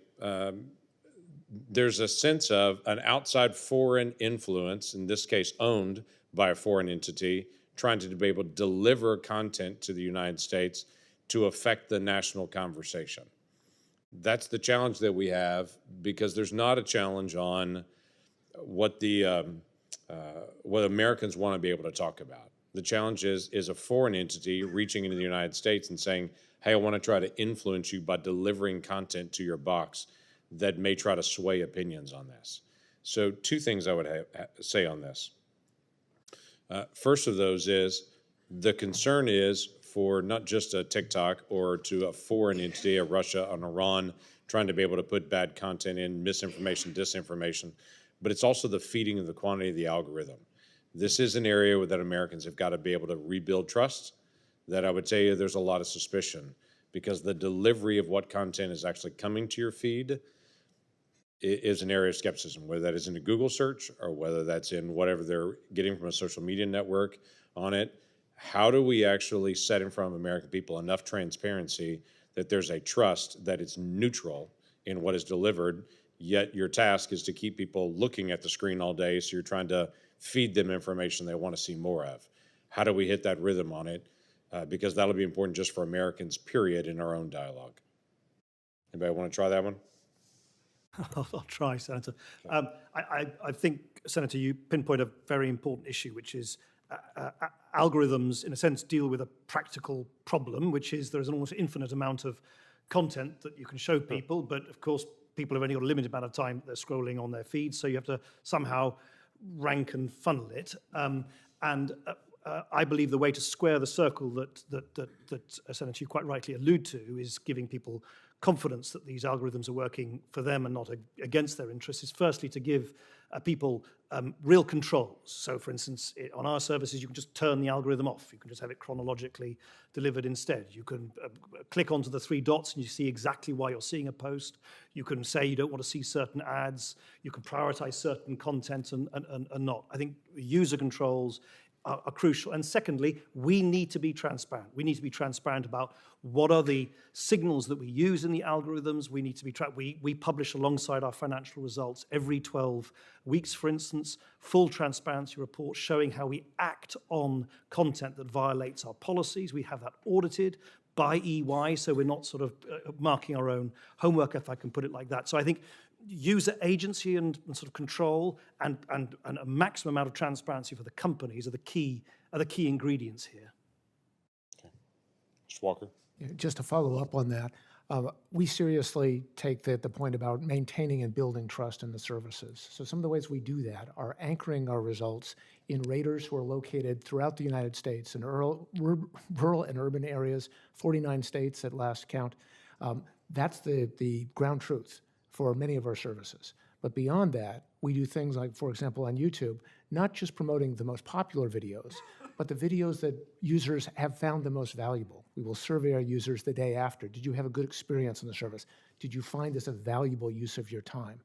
there's a sense of an outside foreign influence, in this case owned by a foreign entity, trying to be able to deliver content to the United States to affect the national conversation. That's the challenge that we have, because there's not a challenge on what what Americans want to be able to talk about. The challenge is a foreign entity reaching into the United States and saying, hey, I want to try to influence you by delivering content to your box that may try to sway opinions on this. So two things I would say on this. First of those is the concern is for not just a TikTok or to a foreign entity, a Russia, an Iran, trying to be able to put bad content in, misinformation, disinformation, but it's also the feeding of the quantity of the algorithm. This is an area that Americans have got to be able to rebuild trust, that I would tell you there's a lot of suspicion, because the delivery of what content is actually coming to your feed is an area of skepticism, whether that is in a Google search or whether that's in whatever they're getting from a social media network on it. How do we actually set in front of American people enough transparency that there's a trust that it's neutral in what is delivered, yet your task is to keep people looking at the screen all day, so you're trying to feed them information they want to see more of? How do we hit that rhythm on it? because that'll be important just for Americans, period, in our own dialogue. Anybody want to try that one? I'll try, Senator. I think, Senator, you pinpoint a very important issue, which is algorithms, in a sense, deal with a practical problem, which is there's an almost infinite amount of content that you can show people, but of course, people have only got a limited amount of time they're scrolling on their feeds, so you have to somehow rank and funnel it. I believe the way to square the circle that Senator, you quite rightly allude to is giving people confidence that these algorithms are working for them and not against their interests is firstly to give people real controls. So for instance, on our services, you can just turn the algorithm off. You can just have it chronologically delivered instead. You can click onto the 3 dots and you see exactly why you're seeing a post. You can say you don't want to see certain ads. You can prioritize certain content and not. I think user controls are crucial. And secondly, we need to be transparent. We need to be transparent about what are the signals that we use in the algorithms. We need to be we publish alongside our financial results every 12 weeks, for instance, full transparency reports showing how we act on content that violates our policies. We have that audited by EY, so we're not sort of marking our own homework, if I can put it like that. So I think user agency and sort of control and a maximum amount of transparency for the companies are the key ingredients here. Okay. Mr. Walker? Yeah, just to follow up on that, we seriously take the point about maintaining and building trust in the services. So some of the ways we do that are anchoring our results in raters who are located throughout the United States in rural and urban areas, 49 states at last count. That's the ground truth for many of our services. But beyond that, we do things like, for example, on YouTube, not just promoting the most popular videos, but the videos that users have found the most valuable. We will survey our users the day after. Did you have a good experience in the service? Did you find this a valuable use of your time?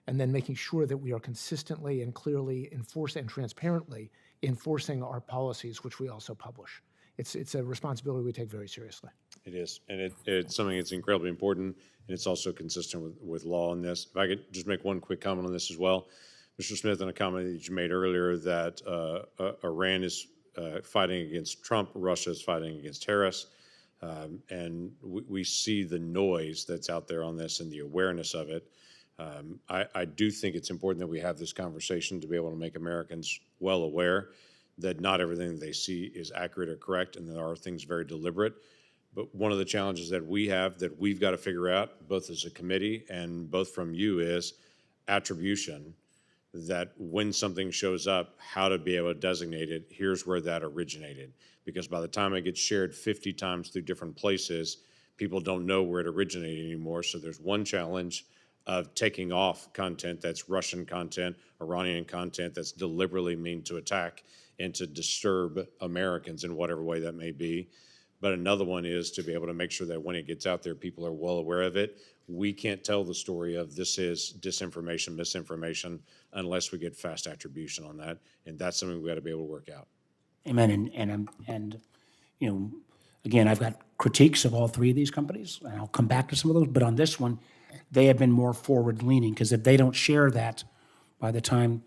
And then making sure that we are consistently and clearly and transparently enforcing our policies, which we also publish. It's a responsibility we take very seriously. It is, and it's something that's incredibly important, and it's also consistent with law in this. If I could just make one quick comment on this as well. Mr. Smith, on a comment that you made earlier that Iran is fighting against Trump, Russia is fighting against terrorists, and we see the noise that's out there on this and the awareness of it. I do think it's important that we have this conversation to be able to make Americans well aware that not everything that they see is accurate or correct, and there are things very deliberate. But one of the challenges that we have that we've got to figure out, both as a committee and both from you, is attribution, that when something shows up, how to be able to designate it, here's where that originated. Because by the time it gets shared 50 times through different places, people don't know where it originated anymore. So there's one challenge of taking off content that's Russian content, Iranian content that's deliberately meant to attack and to disturb Americans in whatever way that may be. But another one is to be able to make sure that when it gets out there, people are well aware of it. We can't tell the story of this is disinformation, misinformation, unless we get fast attribution on that. And that's something we got to be able to work out. Amen. And you know, again, I've got critiques of all 3 of these companies, and I'll come back to some of those. But on this one, they have been more forward-leaning, because if they don't share that by the time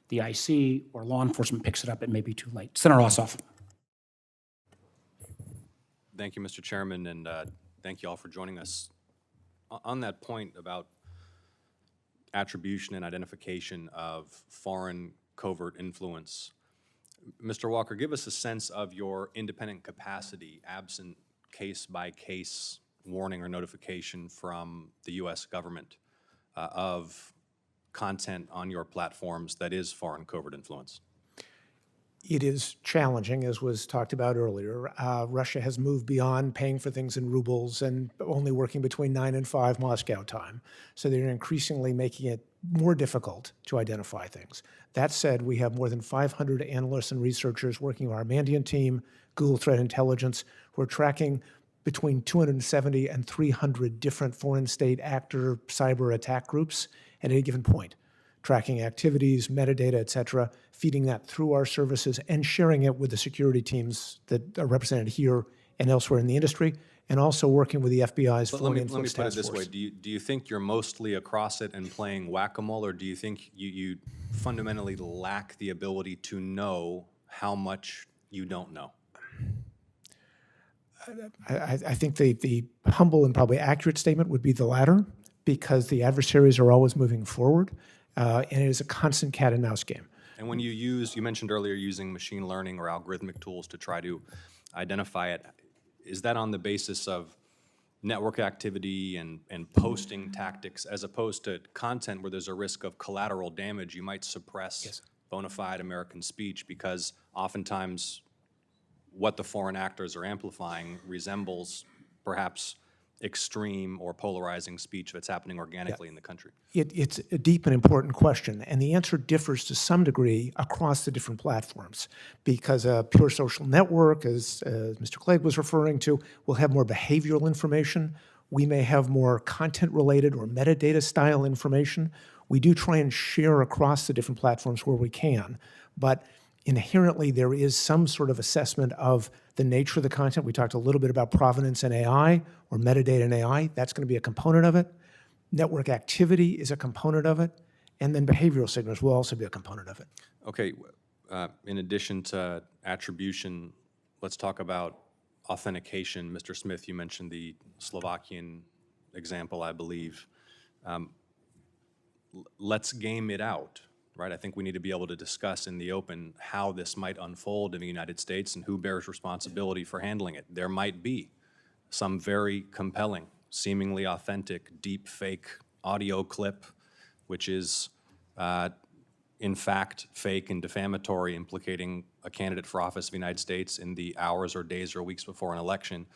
the IC or law enforcement picks it up, it may be too late. Senator Ossoff. Thank you, Mr. Chairman, and thank you all for joining us. On that point about attribution and identification of foreign covert influence, Mr. Walker, give us a sense of your independent capacity absent case-by-case warning or notification from the U.S. government of content on your platforms that is foreign covert influence. It is challenging, as was talked about earlier. Russia has moved beyond paying for things in rubles and only working between 9 and 5 Moscow time. So they're increasingly making it more difficult to identify things. That said, we have more than 500 analysts and researchers working with our Mandiant team, Google Threat Intelligence, who are tracking between 270 and 300 different foreign state actor cyber attack groups at any given point, tracking activities, metadata, et cetera, feeding that through our services and sharing it with the security teams that are represented here and elsewhere in the industry, and also working with the FBI's Foreign Influence Task Force. Let me put it this way. Do you think you're mostly across it and playing whack-a-mole, or do you think you fundamentally lack the ability to know how much you don't know? I think the humble and probably accurate statement would be the latter, because the adversaries are always moving forward, and it is a constant cat and mouse game. And when you mentioned earlier using machine learning or algorithmic tools to try to identify it, is that on the basis of network activity and posting tactics as opposed to content where there's a risk of collateral damage? You might suppress bona fide American speech because oftentimes what the foreign actors are amplifying resembles perhaps extreme or polarizing speech that's happening organically in the country. It's a deep and important question, and the answer differs to some degree across the different platforms, because a pure social network, as Mr. Clegg was referring to, will have more behavioral information. We may have more content-related or metadata style information. We do try and share across the different platforms where we can, but inherently there is some sort of assessment of the nature of the content. We talked a little bit about provenance and AI, or metadata and AI. That's going to be a component of it. Network activity is a component of it, and then behavioral signals will also be a component of it. Okay, in addition to attribution, let's talk about authentication. Mr. Smith, you mentioned the Slovakian example, I believe. Let's game it out, right? I think we need to be able to discuss in the open how this might unfold in the United States and who bears responsibility for handling it. There might be some very compelling, seemingly authentic, deep fake audio clip, which is in fact fake and defamatory, implicating a candidate for office of the United States in the hours or days or weeks before an election.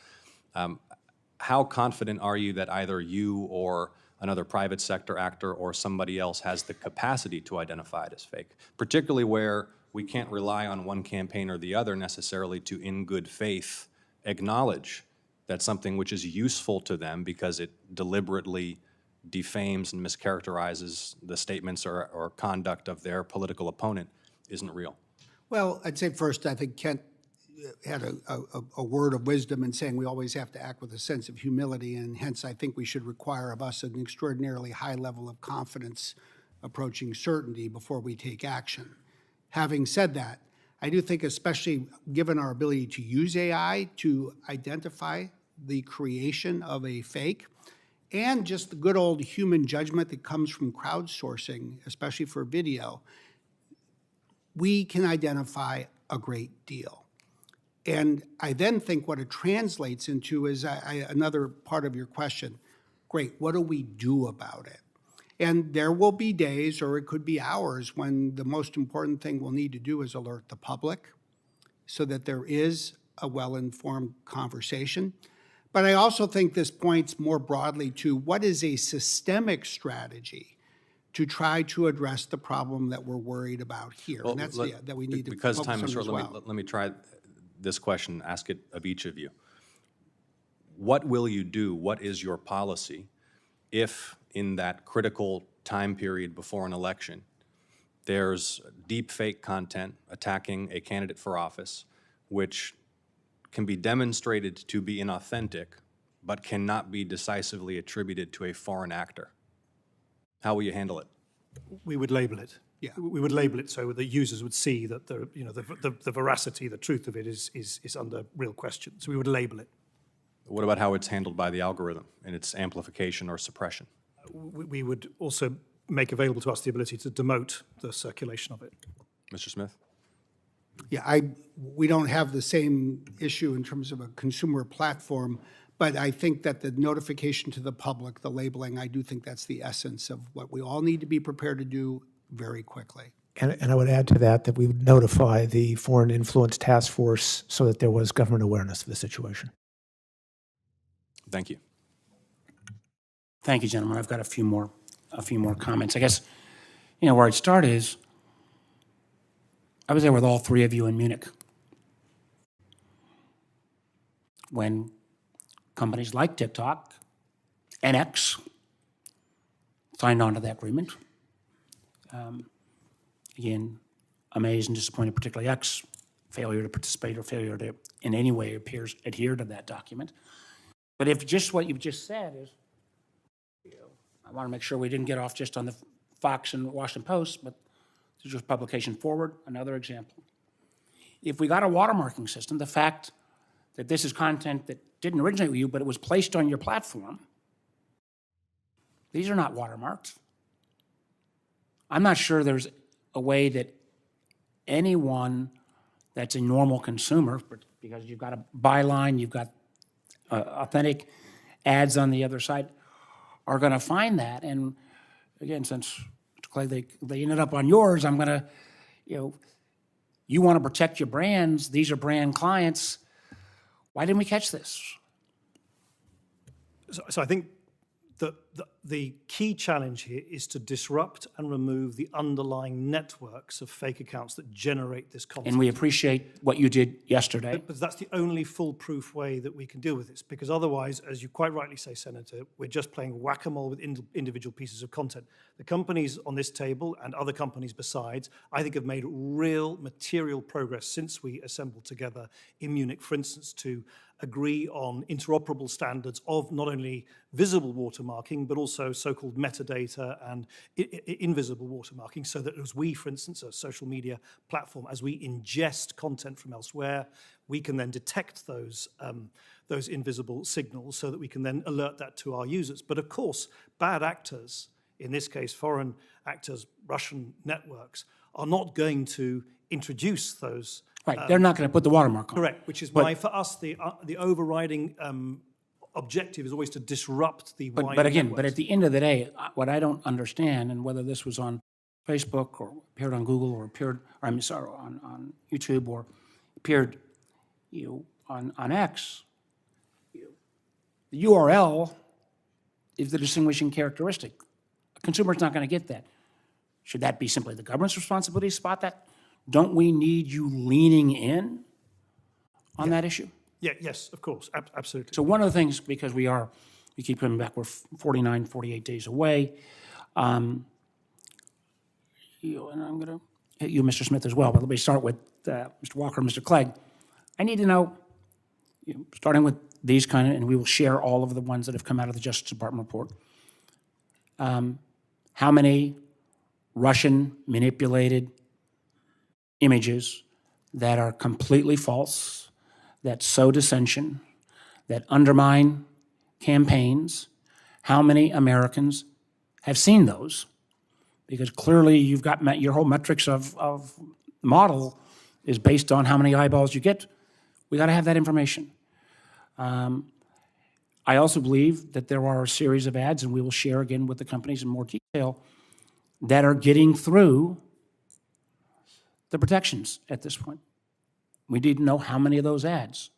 How confident are you that either you or another private sector actor or somebody else has the capacity to identify it as fake, particularly where we can't rely on one campaign or the other necessarily to, in good faith, acknowledge that something which is useful to them because it deliberately defames and mischaracterizes the statements or conduct of their political opponent isn't real? Well, I'd say first, I think Kent had a word of wisdom in saying we always have to act with a sense of humility, and hence I think we should require of us an extraordinarily high level of confidence approaching certainty before we take action. Having said that, I do think, especially given our ability to use AI to identify the creation of a fake, and just the good old human judgment that comes from crowdsourcing, especially for video, we can identify a great deal. And I then think what it translates into is another part of your question. Great, what do we do about it? And there will be days, or it could be hours, when the most important thing we'll need to do is alert the public so that there is a well-informed conversation. But I also think this points more broadly to what is a systemic strategy to try to address the problem that we're worried about here. Well, and that's that we need to because focus time on is short, as well. let me try this question, ask it of each of you. What will you do? What is your policy if in that critical time period before an election, there's deep fake content attacking a candidate for office, which can be demonstrated to be inauthentic, but cannot be decisively attributed to a foreign actor? How will you handle it? We would label it. Yeah. We would label it so that users would see that the veracity, the truth of it is under real question. So we would label it. What about how it's handled by the algorithm and its amplification or suppression? We would also make available to us the ability to demote the circulation of it. Mr. Smith? Yeah, we don't have the same issue in terms of a consumer platform, but I think that the notification to the public, the labeling, I do think that's the essence of what we all need to be prepared to do very quickly. And I would add to that we would notify the Foreign Influence Task Force so that there was government awareness of the situation. Thank you. Thank you, gentlemen. I've got a few more comments. I guess, where I'd start is, I was there with all three of you in Munich when companies like TikTok and X signed on to that agreement. Again, amazed and disappointed, particularly X, failure to participate or failure to in any way adhere to that document. But if just what you've just said is, I want to make sure we didn't get off just on the Fox and Washington Post, but this is just publication forward, another example. If we got a watermarking system, the fact that this is content that didn't originate with you, but it was placed on your platform, these are not watermarked. I'm not sure there's a way that anyone that's a normal consumer, because you've got a byline, you've got authentic ads on the other side, are going to find that. And again, since Mr. Clay, they ended up on yours, I'm going to, you want to protect your brands. These are brand clients. Why didn't we catch this? So I think the key challenge here is to disrupt and remove the underlying networks of fake accounts that generate this content. And we appreciate what you did yesterday. But that's the only foolproof way that we can deal with this, because otherwise, as you quite rightly say, Senator, we're just playing whack-a-mole with individual pieces of content. The companies on this table and other companies besides, I think, have made real material progress since we assembled together in Munich, for instance, to agree on interoperable standards of not only visible watermarking, but also so-called metadata and invisible watermarking, so that as we, for instance, a social media platform, as we ingest content from elsewhere, we can then detect those invisible signals so that we can then alert that to our users. But of course, bad actors, in this case foreign actors, Russian networks, are not going to introduce those. Right, they're not going to put the watermark on. Correct, which is why for us the overriding objective is always to disrupt the wider But again, networks. but at the end of the day, what I don't understand, and whether this was on Facebook or appeared on Google or appeared, or I'm sorry, on YouTube or appeared, on X, the URL is the distinguishing characteristic. A consumer's not going to get that. Should that be simply the government's responsibility to spot that? Don't we need you leaning in on that issue? Yeah, yes, of course, absolutely. So one of the things, because we keep coming back, we're 49, 48 days away. And I'm going to hit you, Mr. Smith, as well, but let me start with Mr. Walker and Mr. Clegg. I need to know, starting with these kind of, and we will share all of the ones that have come out of the Justice Department report, how many Russian manipulated images that are completely false, that sow dissension, that undermine campaigns, how many Americans have seen those? Because clearly you've got your whole metrics of model is based on how many eyeballs you get. We got to have that information. I also believe that there are a series of ads, and we will share again with the companies in more detail, that are getting through the protections at this point. We need to know how many of those ads.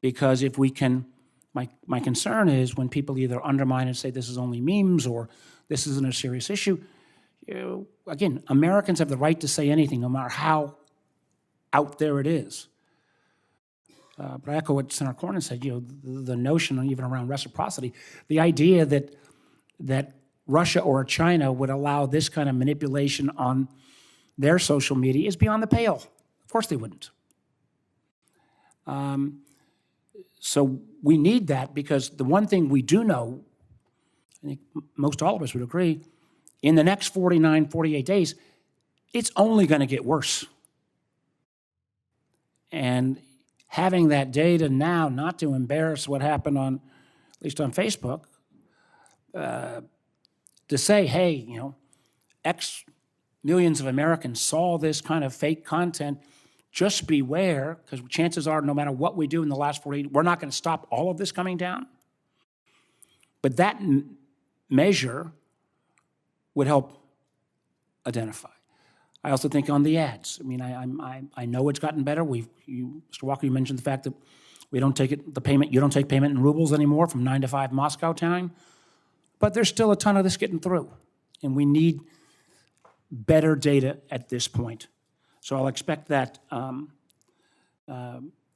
Because if we can, my concern is when people either undermine and say this is only memes or this isn't a serious issue, again, Americans have the right to say anything, no matter how out there it is. But I echo what Senator Cornyn said, the notion, even around reciprocity, the idea that Russia or China would allow this kind of manipulation on their social media is beyond the pale. Of course they wouldn't. So we need that, because the one thing we do know, I think most all of us would agree, in the next 49, 48 days, it's only going to get worse. And having that data now, not to embarrass what happened at least on Facebook, to say, hey, X millions of Americans saw this kind of fake content, just beware, because chances are no matter what we do in the last 48, we're not going to stop all of this coming down. But that measure would help identify. I also think on the ads. I mean, I know it's gotten better. Mr. Walker, you mentioned the fact that you don't take payment in rubles anymore from 9 to 5 Moscow time. But there's still a ton of this getting through, and we need better data at this point. So I'll expect that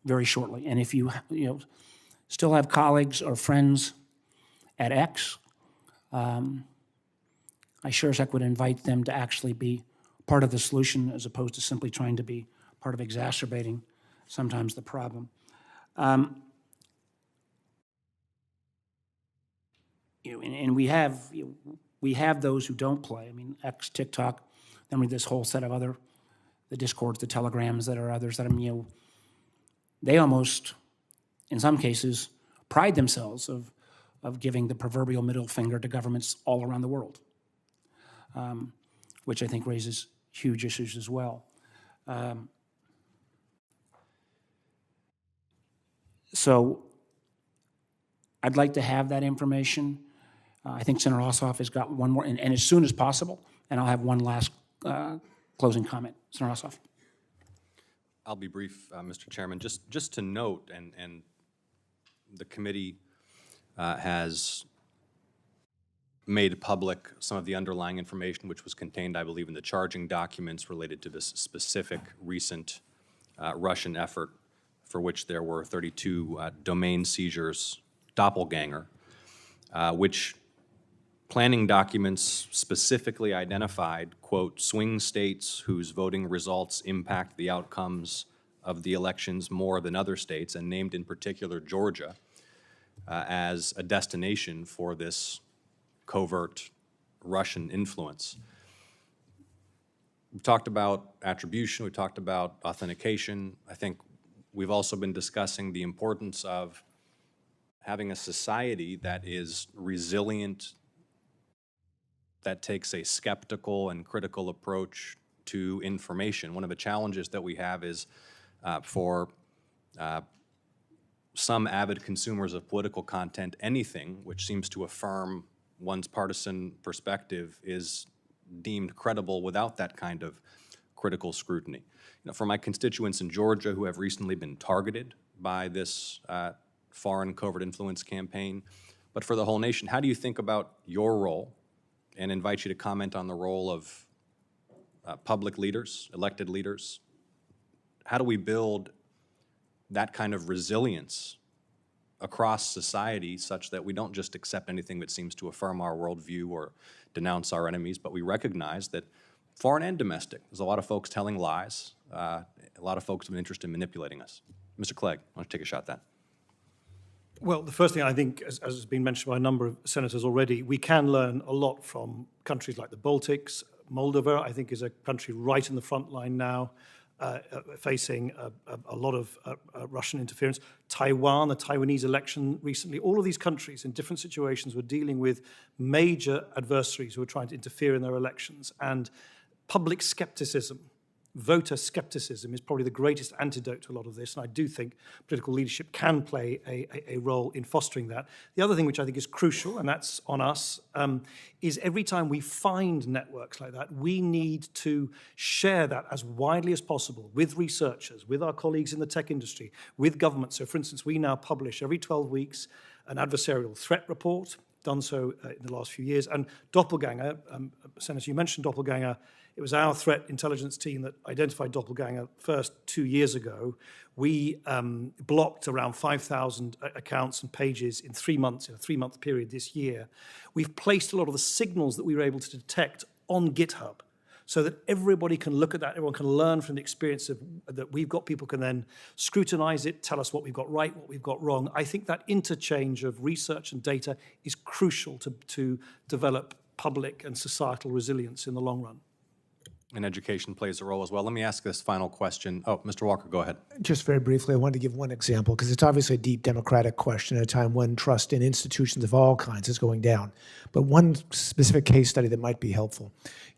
very shortly. And if you still have colleagues or friends at X, I sure as heck would invite them to actually be part of the solution as opposed to simply trying to be part of exacerbating sometimes the problem. And we have those who don't play. I mean, X, TikTok, then we have this whole set of the Discords, the Telegrams that are others that they almost in some cases, pride themselves of giving the proverbial middle finger to governments all around the world, which I think raises huge issues as well. So I'd like to have that information. I think Senator Ossoff has got one more, and as soon as possible, and I'll have one last closing comment. Senator Ossoff. I'll be brief, Mr. Chairman. Just to note, and the committee has made public some of the underlying information which was contained, I believe, in the charging documents related to this specific recent Russian effort for which there were 32 domain seizures, doppelganger, which planning documents specifically identified, quote, swing states whose voting results impact the outcomes of the elections more than other states, and named in particular Georgia as a destination for this covert Russian influence. We've talked about attribution, we've talked about authentication. I think we've also been discussing the importance of having a society that is resilient, that takes a skeptical and critical approach to information. One of the challenges that we have is for some avid consumers of political content, anything which seems to affirm one's partisan perspective is deemed credible without that kind of critical scrutiny. You know, for my constituents in Georgia who have recently been targeted by this foreign covert influence campaign, but for the whole nation, how do you think about your role, and invite you to comment on the role of public leaders, elected leaders? How do we build that kind of resilience across society such that we don't just accept anything that seems to affirm our worldview or denounce our enemies, but we recognize that foreign and domestic, there's a lot of folks telling lies, a lot of folks have an interest in manipulating us. Mr. Clegg, why don't you take a shot at that? Well, the first thing I think, as has been mentioned by a number of senators already, we can learn a lot from countries like the Baltics. Moldova, I think, is a country right in the front line now, facing a lot of Russian interference. Taiwan, the Taiwanese election recently, all of these countries in different situations were dealing with major adversaries who were trying to interfere in their elections. And public skepticism, voter skepticism, is probably the greatest antidote to a lot of this, and I do think political leadership can play a role in fostering that. The other thing which I think is crucial, and that's on us, is every time we find networks like that, we need to share that as widely as possible with researchers, with our colleagues in the tech industry, with government. So for instance, we now publish every 12 weeks an adversarial threat report, done so in the last few years, and doppelganger, Senator, you mentioned doppelganger. It was our threat intelligence team that identified doppelganger first 2 years ago. We blocked around 5,000 accounts and pages in 3 months, in a 3-month period this year. We've placed a lot of the signals that we were able to detect on GitHub so that everybody can look at that, everyone can learn from the experience that we've got. People can then scrutinize it, tell us what we've got right, what we've got wrong. I think that interchange of research and data is crucial to develop public and societal resilience in the long run. And education plays a role as well. Let me ask this final question. Oh, Mr. Walker, go ahead. Just very briefly, I wanted to give one example because it's obviously a deep democratic question at a time when trust in institutions of all kinds is going down. But one specific case study that might be helpful.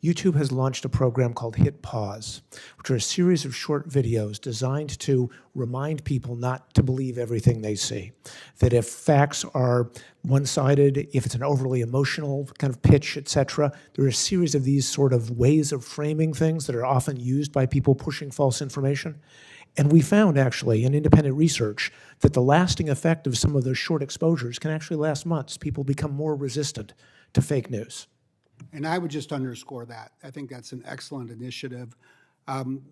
YouTube has launched a program called Hit Pause, which are a series of short videos designed to remind people not to believe everything they see. That if facts are one-sided, if it's an overly emotional kind of pitch, etc., there are a series of these sort of ways of framing things that are often used by people pushing false information. And we found, actually, in independent research, that the lasting effect of some of those short exposures can actually last months. People become more resistant to fake news. And I would just underscore that. I think that's an excellent initiative.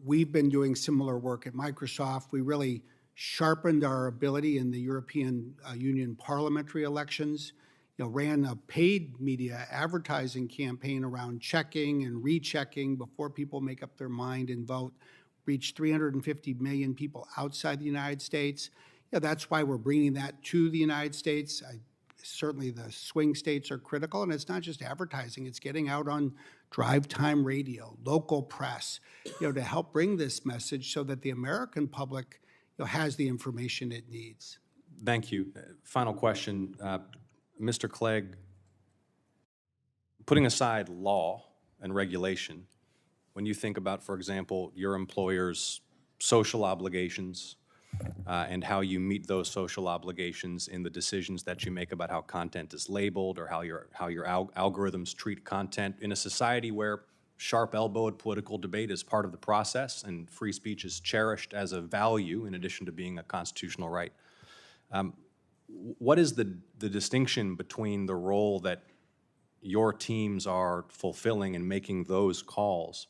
We've been doing similar work at Microsoft. We really sharpened our ability in the European Union parliamentary elections. Ran a paid media advertising campaign around checking and rechecking before people make up their mind and vote. Reached 350 million people outside the United States. That's why we're bringing that to the United States. Certainly the swing states are critical, and it's not just advertising, it's getting out on drive time radio, local press, to help bring this message so that the American public has the information it needs. Thank you. Final question. Mr. Clegg, putting aside law and regulation, when you think about, for example, your employer's social obligations and how you meet those social obligations in the decisions that you make about how content is labeled or how your algorithms treat content in a society where sharp-elbowed political debate is part of the process and free speech is cherished as a value in addition to being a constitutional right, what is the distinction between the role that your teams are fulfilling in making those calls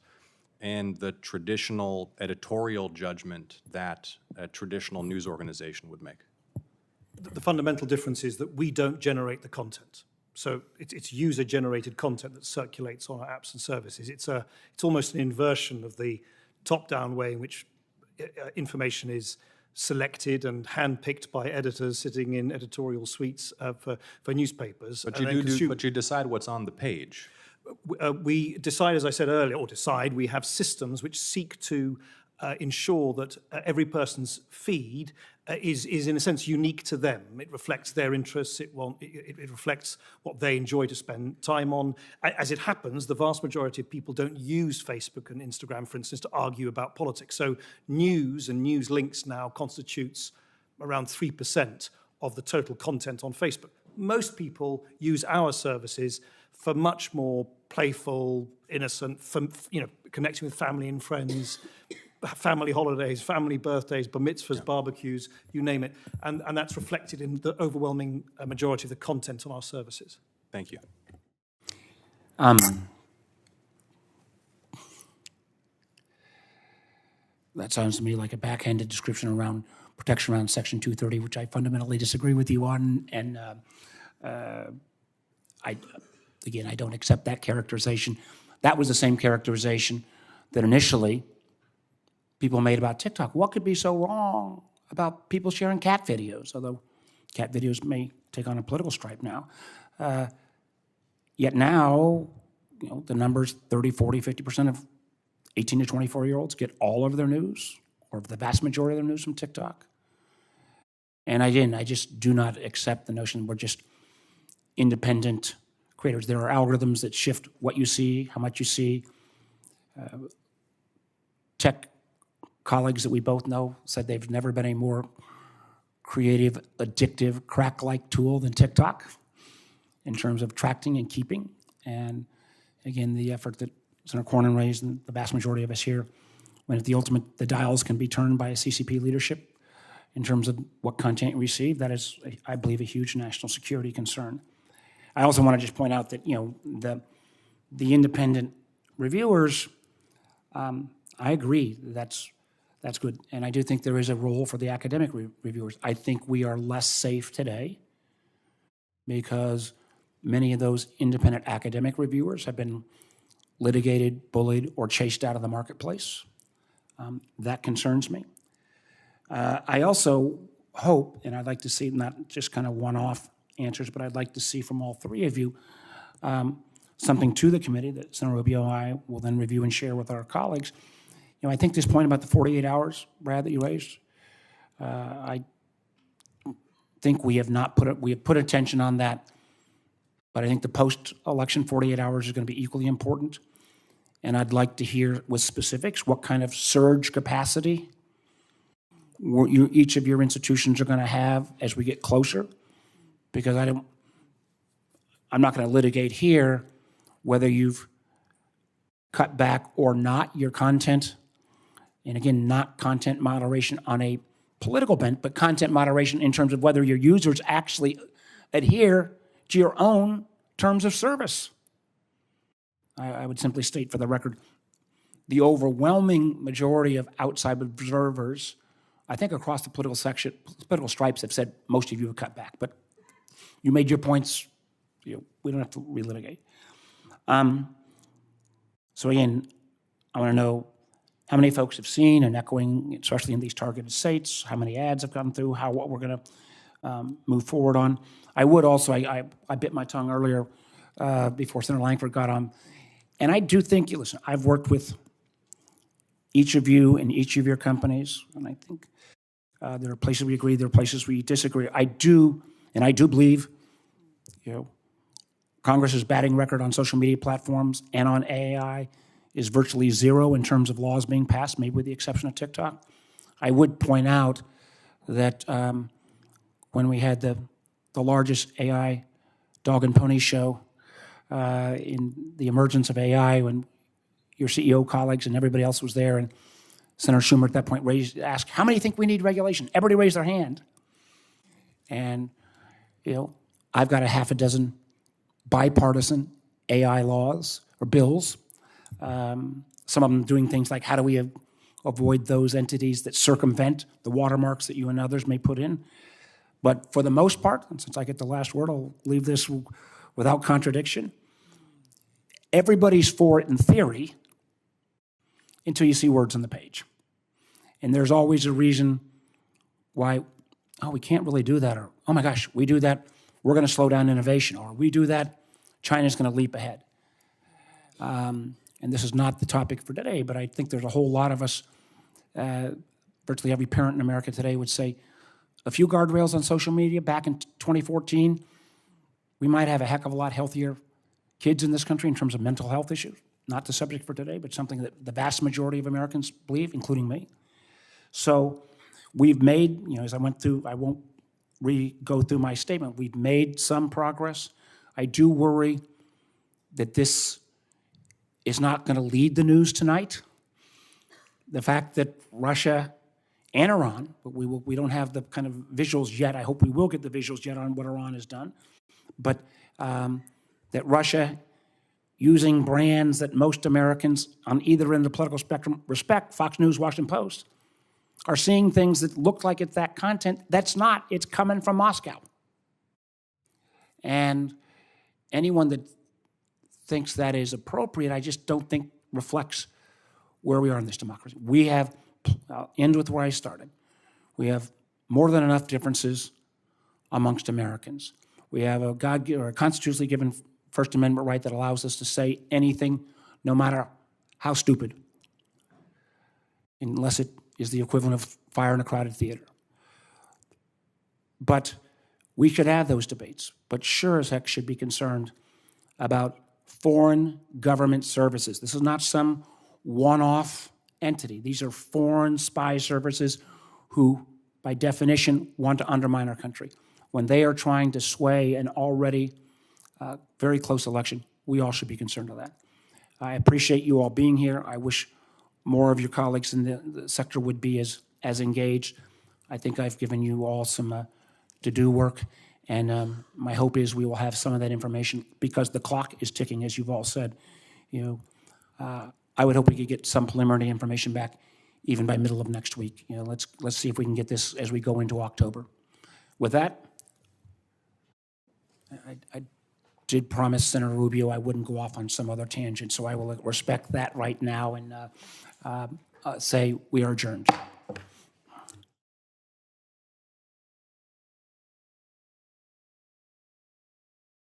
and the traditional editorial judgment that a traditional news organization would make? The fundamental difference is that we don't generate the content. So it's user-generated content that circulates on our apps and services. It's almost an inversion of the top-down way in which information is selected and handpicked by editors sitting in editorial suites for newspapers. But you decide what's on the page. We decide, as I said earlier, we have systems which seek to ensure that every person's feed is in a sense unique to them. It reflects their interests, it reflects what they enjoy to spend time on. As it happens, the vast majority of people don't use Facebook and Instagram, for instance, to argue about politics. So news and news links now constitutes around 3% of the total content on Facebook. Most people use our services for much more playful, innocent, connecting with family and friends, family holidays, family birthdays, bar mitzvahs, barbecues, you name it. And that's reflected in the overwhelming majority of the content on our services. Thank you. That sounds to me like a backhanded description around protection around Section 230, which I fundamentally disagree with you on. And I don't accept that characterization. That was the same characterization that initially people made about TikTok. What could be so wrong about people sharing cat videos? Although cat videos may take on a political stripe now. Yet now, the numbers 30, 40, 50% of 18 to 24-year-olds get all of their news, or the vast majority of their news from TikTok. And I just do not accept the notion we're just independent creators. There are algorithms that shift what you see, how much you see. Tech colleagues that we both know said they've never been a more creative, addictive, crack-like tool than TikTok in terms of tracking and keeping. And again, the effort that Senator Cornyn raised, and the vast majority of us here, when at the ultimate, the dials can be turned by a CCP leadership in terms of what content you receive, that is, I believe, a huge national security concern. I also want to just point out that, the independent reviewers, I agree that's good. And I do think there is a role for the academic reviewers. I think we are less safe today because many of those independent academic reviewers have been litigated, bullied, or chased out of the marketplace. That concerns me. I also hope, and I'd like to see not just kind of one-off answers, but I'd like to see from all three of you something to the committee that Senator Rubio and I will then review and share with our colleagues. I think this point about the 48 hours, Brad, that you raised, I think we have put attention on that, but I think the post-election 48 hours is going to be equally important. And I'd like to hear with specifics what kind of surge capacity each of your institutions are going to have as we get closer, because I'm not going to litigate here whether you've cut back or not your content. And again, not content moderation on a political bent, but content moderation in terms of whether your users actually adhere to your own terms of service. I would simply state for the record, the overwhelming majority of outside observers, I think across the political stripes, have said most of you have cut back. But you made your points. We don't have to relitigate. So again, I want to know how many folks have seen and echoing, especially in these targeted states, how many ads have come through, what we're going to move forward on. I would also, I bit my tongue earlier before Senator Langford got on. And I do think, listen, I've worked with each of you in each of your companies, and I think There are places we agree, there are places we disagree. I do believe, Congress's batting record on social media platforms and on AI is virtually zero in terms of laws being passed, maybe with the exception of TikTok. I would point out that when we had the largest AI dog and pony show in the emergence of AI, when your CEO colleagues and everybody else was there, and Senator Schumer at that point asked, how many think we need regulation? Everybody raised their hand. And, I've got a half a dozen bipartisan AI laws or bills. Some of them doing things like how do we avoid those entities that circumvent the watermarks that you and others may put in. But for the most part, and since I get the last word, I'll leave this without contradiction. Everybody's for it in theory until you see words on the page. And there's always a reason why, oh, we can't really do that, or, oh my gosh, we do that, we're going to slow down innovation, or we do that, China's going to leap ahead. And this is not the topic for today, but I think there's a whole lot of us, virtually every parent in America today would say, a few guardrails on social media back in 2014, we might have a heck of a lot healthier kids in this country in terms of mental health issues. Not the subject for today, but something that the vast majority of Americans believe, including me. So we've made, as I went through, I won't go through my statement, we've made some progress. I do worry that this is not going to lead the news tonight. The fact that Russia and Iran, but we don't have the kind of visuals yet. I hope we will get the visuals yet on what Iran has done. But that Russia, using brands that most Americans on either end of the political spectrum respect, Fox News, Washington Post, are seeing things that look like it's that content. That's not. It's coming from Moscow. And anyone that thinks that is appropriate, I just don't think reflects where we are in this democracy. We have, I'll end with where I started. We have more than enough differences amongst Americans. We have a constitutionally given First Amendment right that allows us to say anything, no matter how stupid, unless it is the equivalent of fire in a crowded theater. But we should have those debates, but sure as heck should be concerned about foreign government services. This is not some one-off entity. These are foreign spy services who, by definition, want to undermine our country. When they are trying to sway an already very close election, we all should be concerned with that. I appreciate you all being here. I wish more of your colleagues in the sector would be as engaged. I think I've given you all some to-do work, and my hope is we will have some of that information because the clock is ticking, as you've all said. I would hope we could get some preliminary information back even by middle of next week. Let's see if we can get this as we go into October. With that, I did promise Senator Rubio I wouldn't go off on some other tangent, so I will respect that right now and say we are adjourned.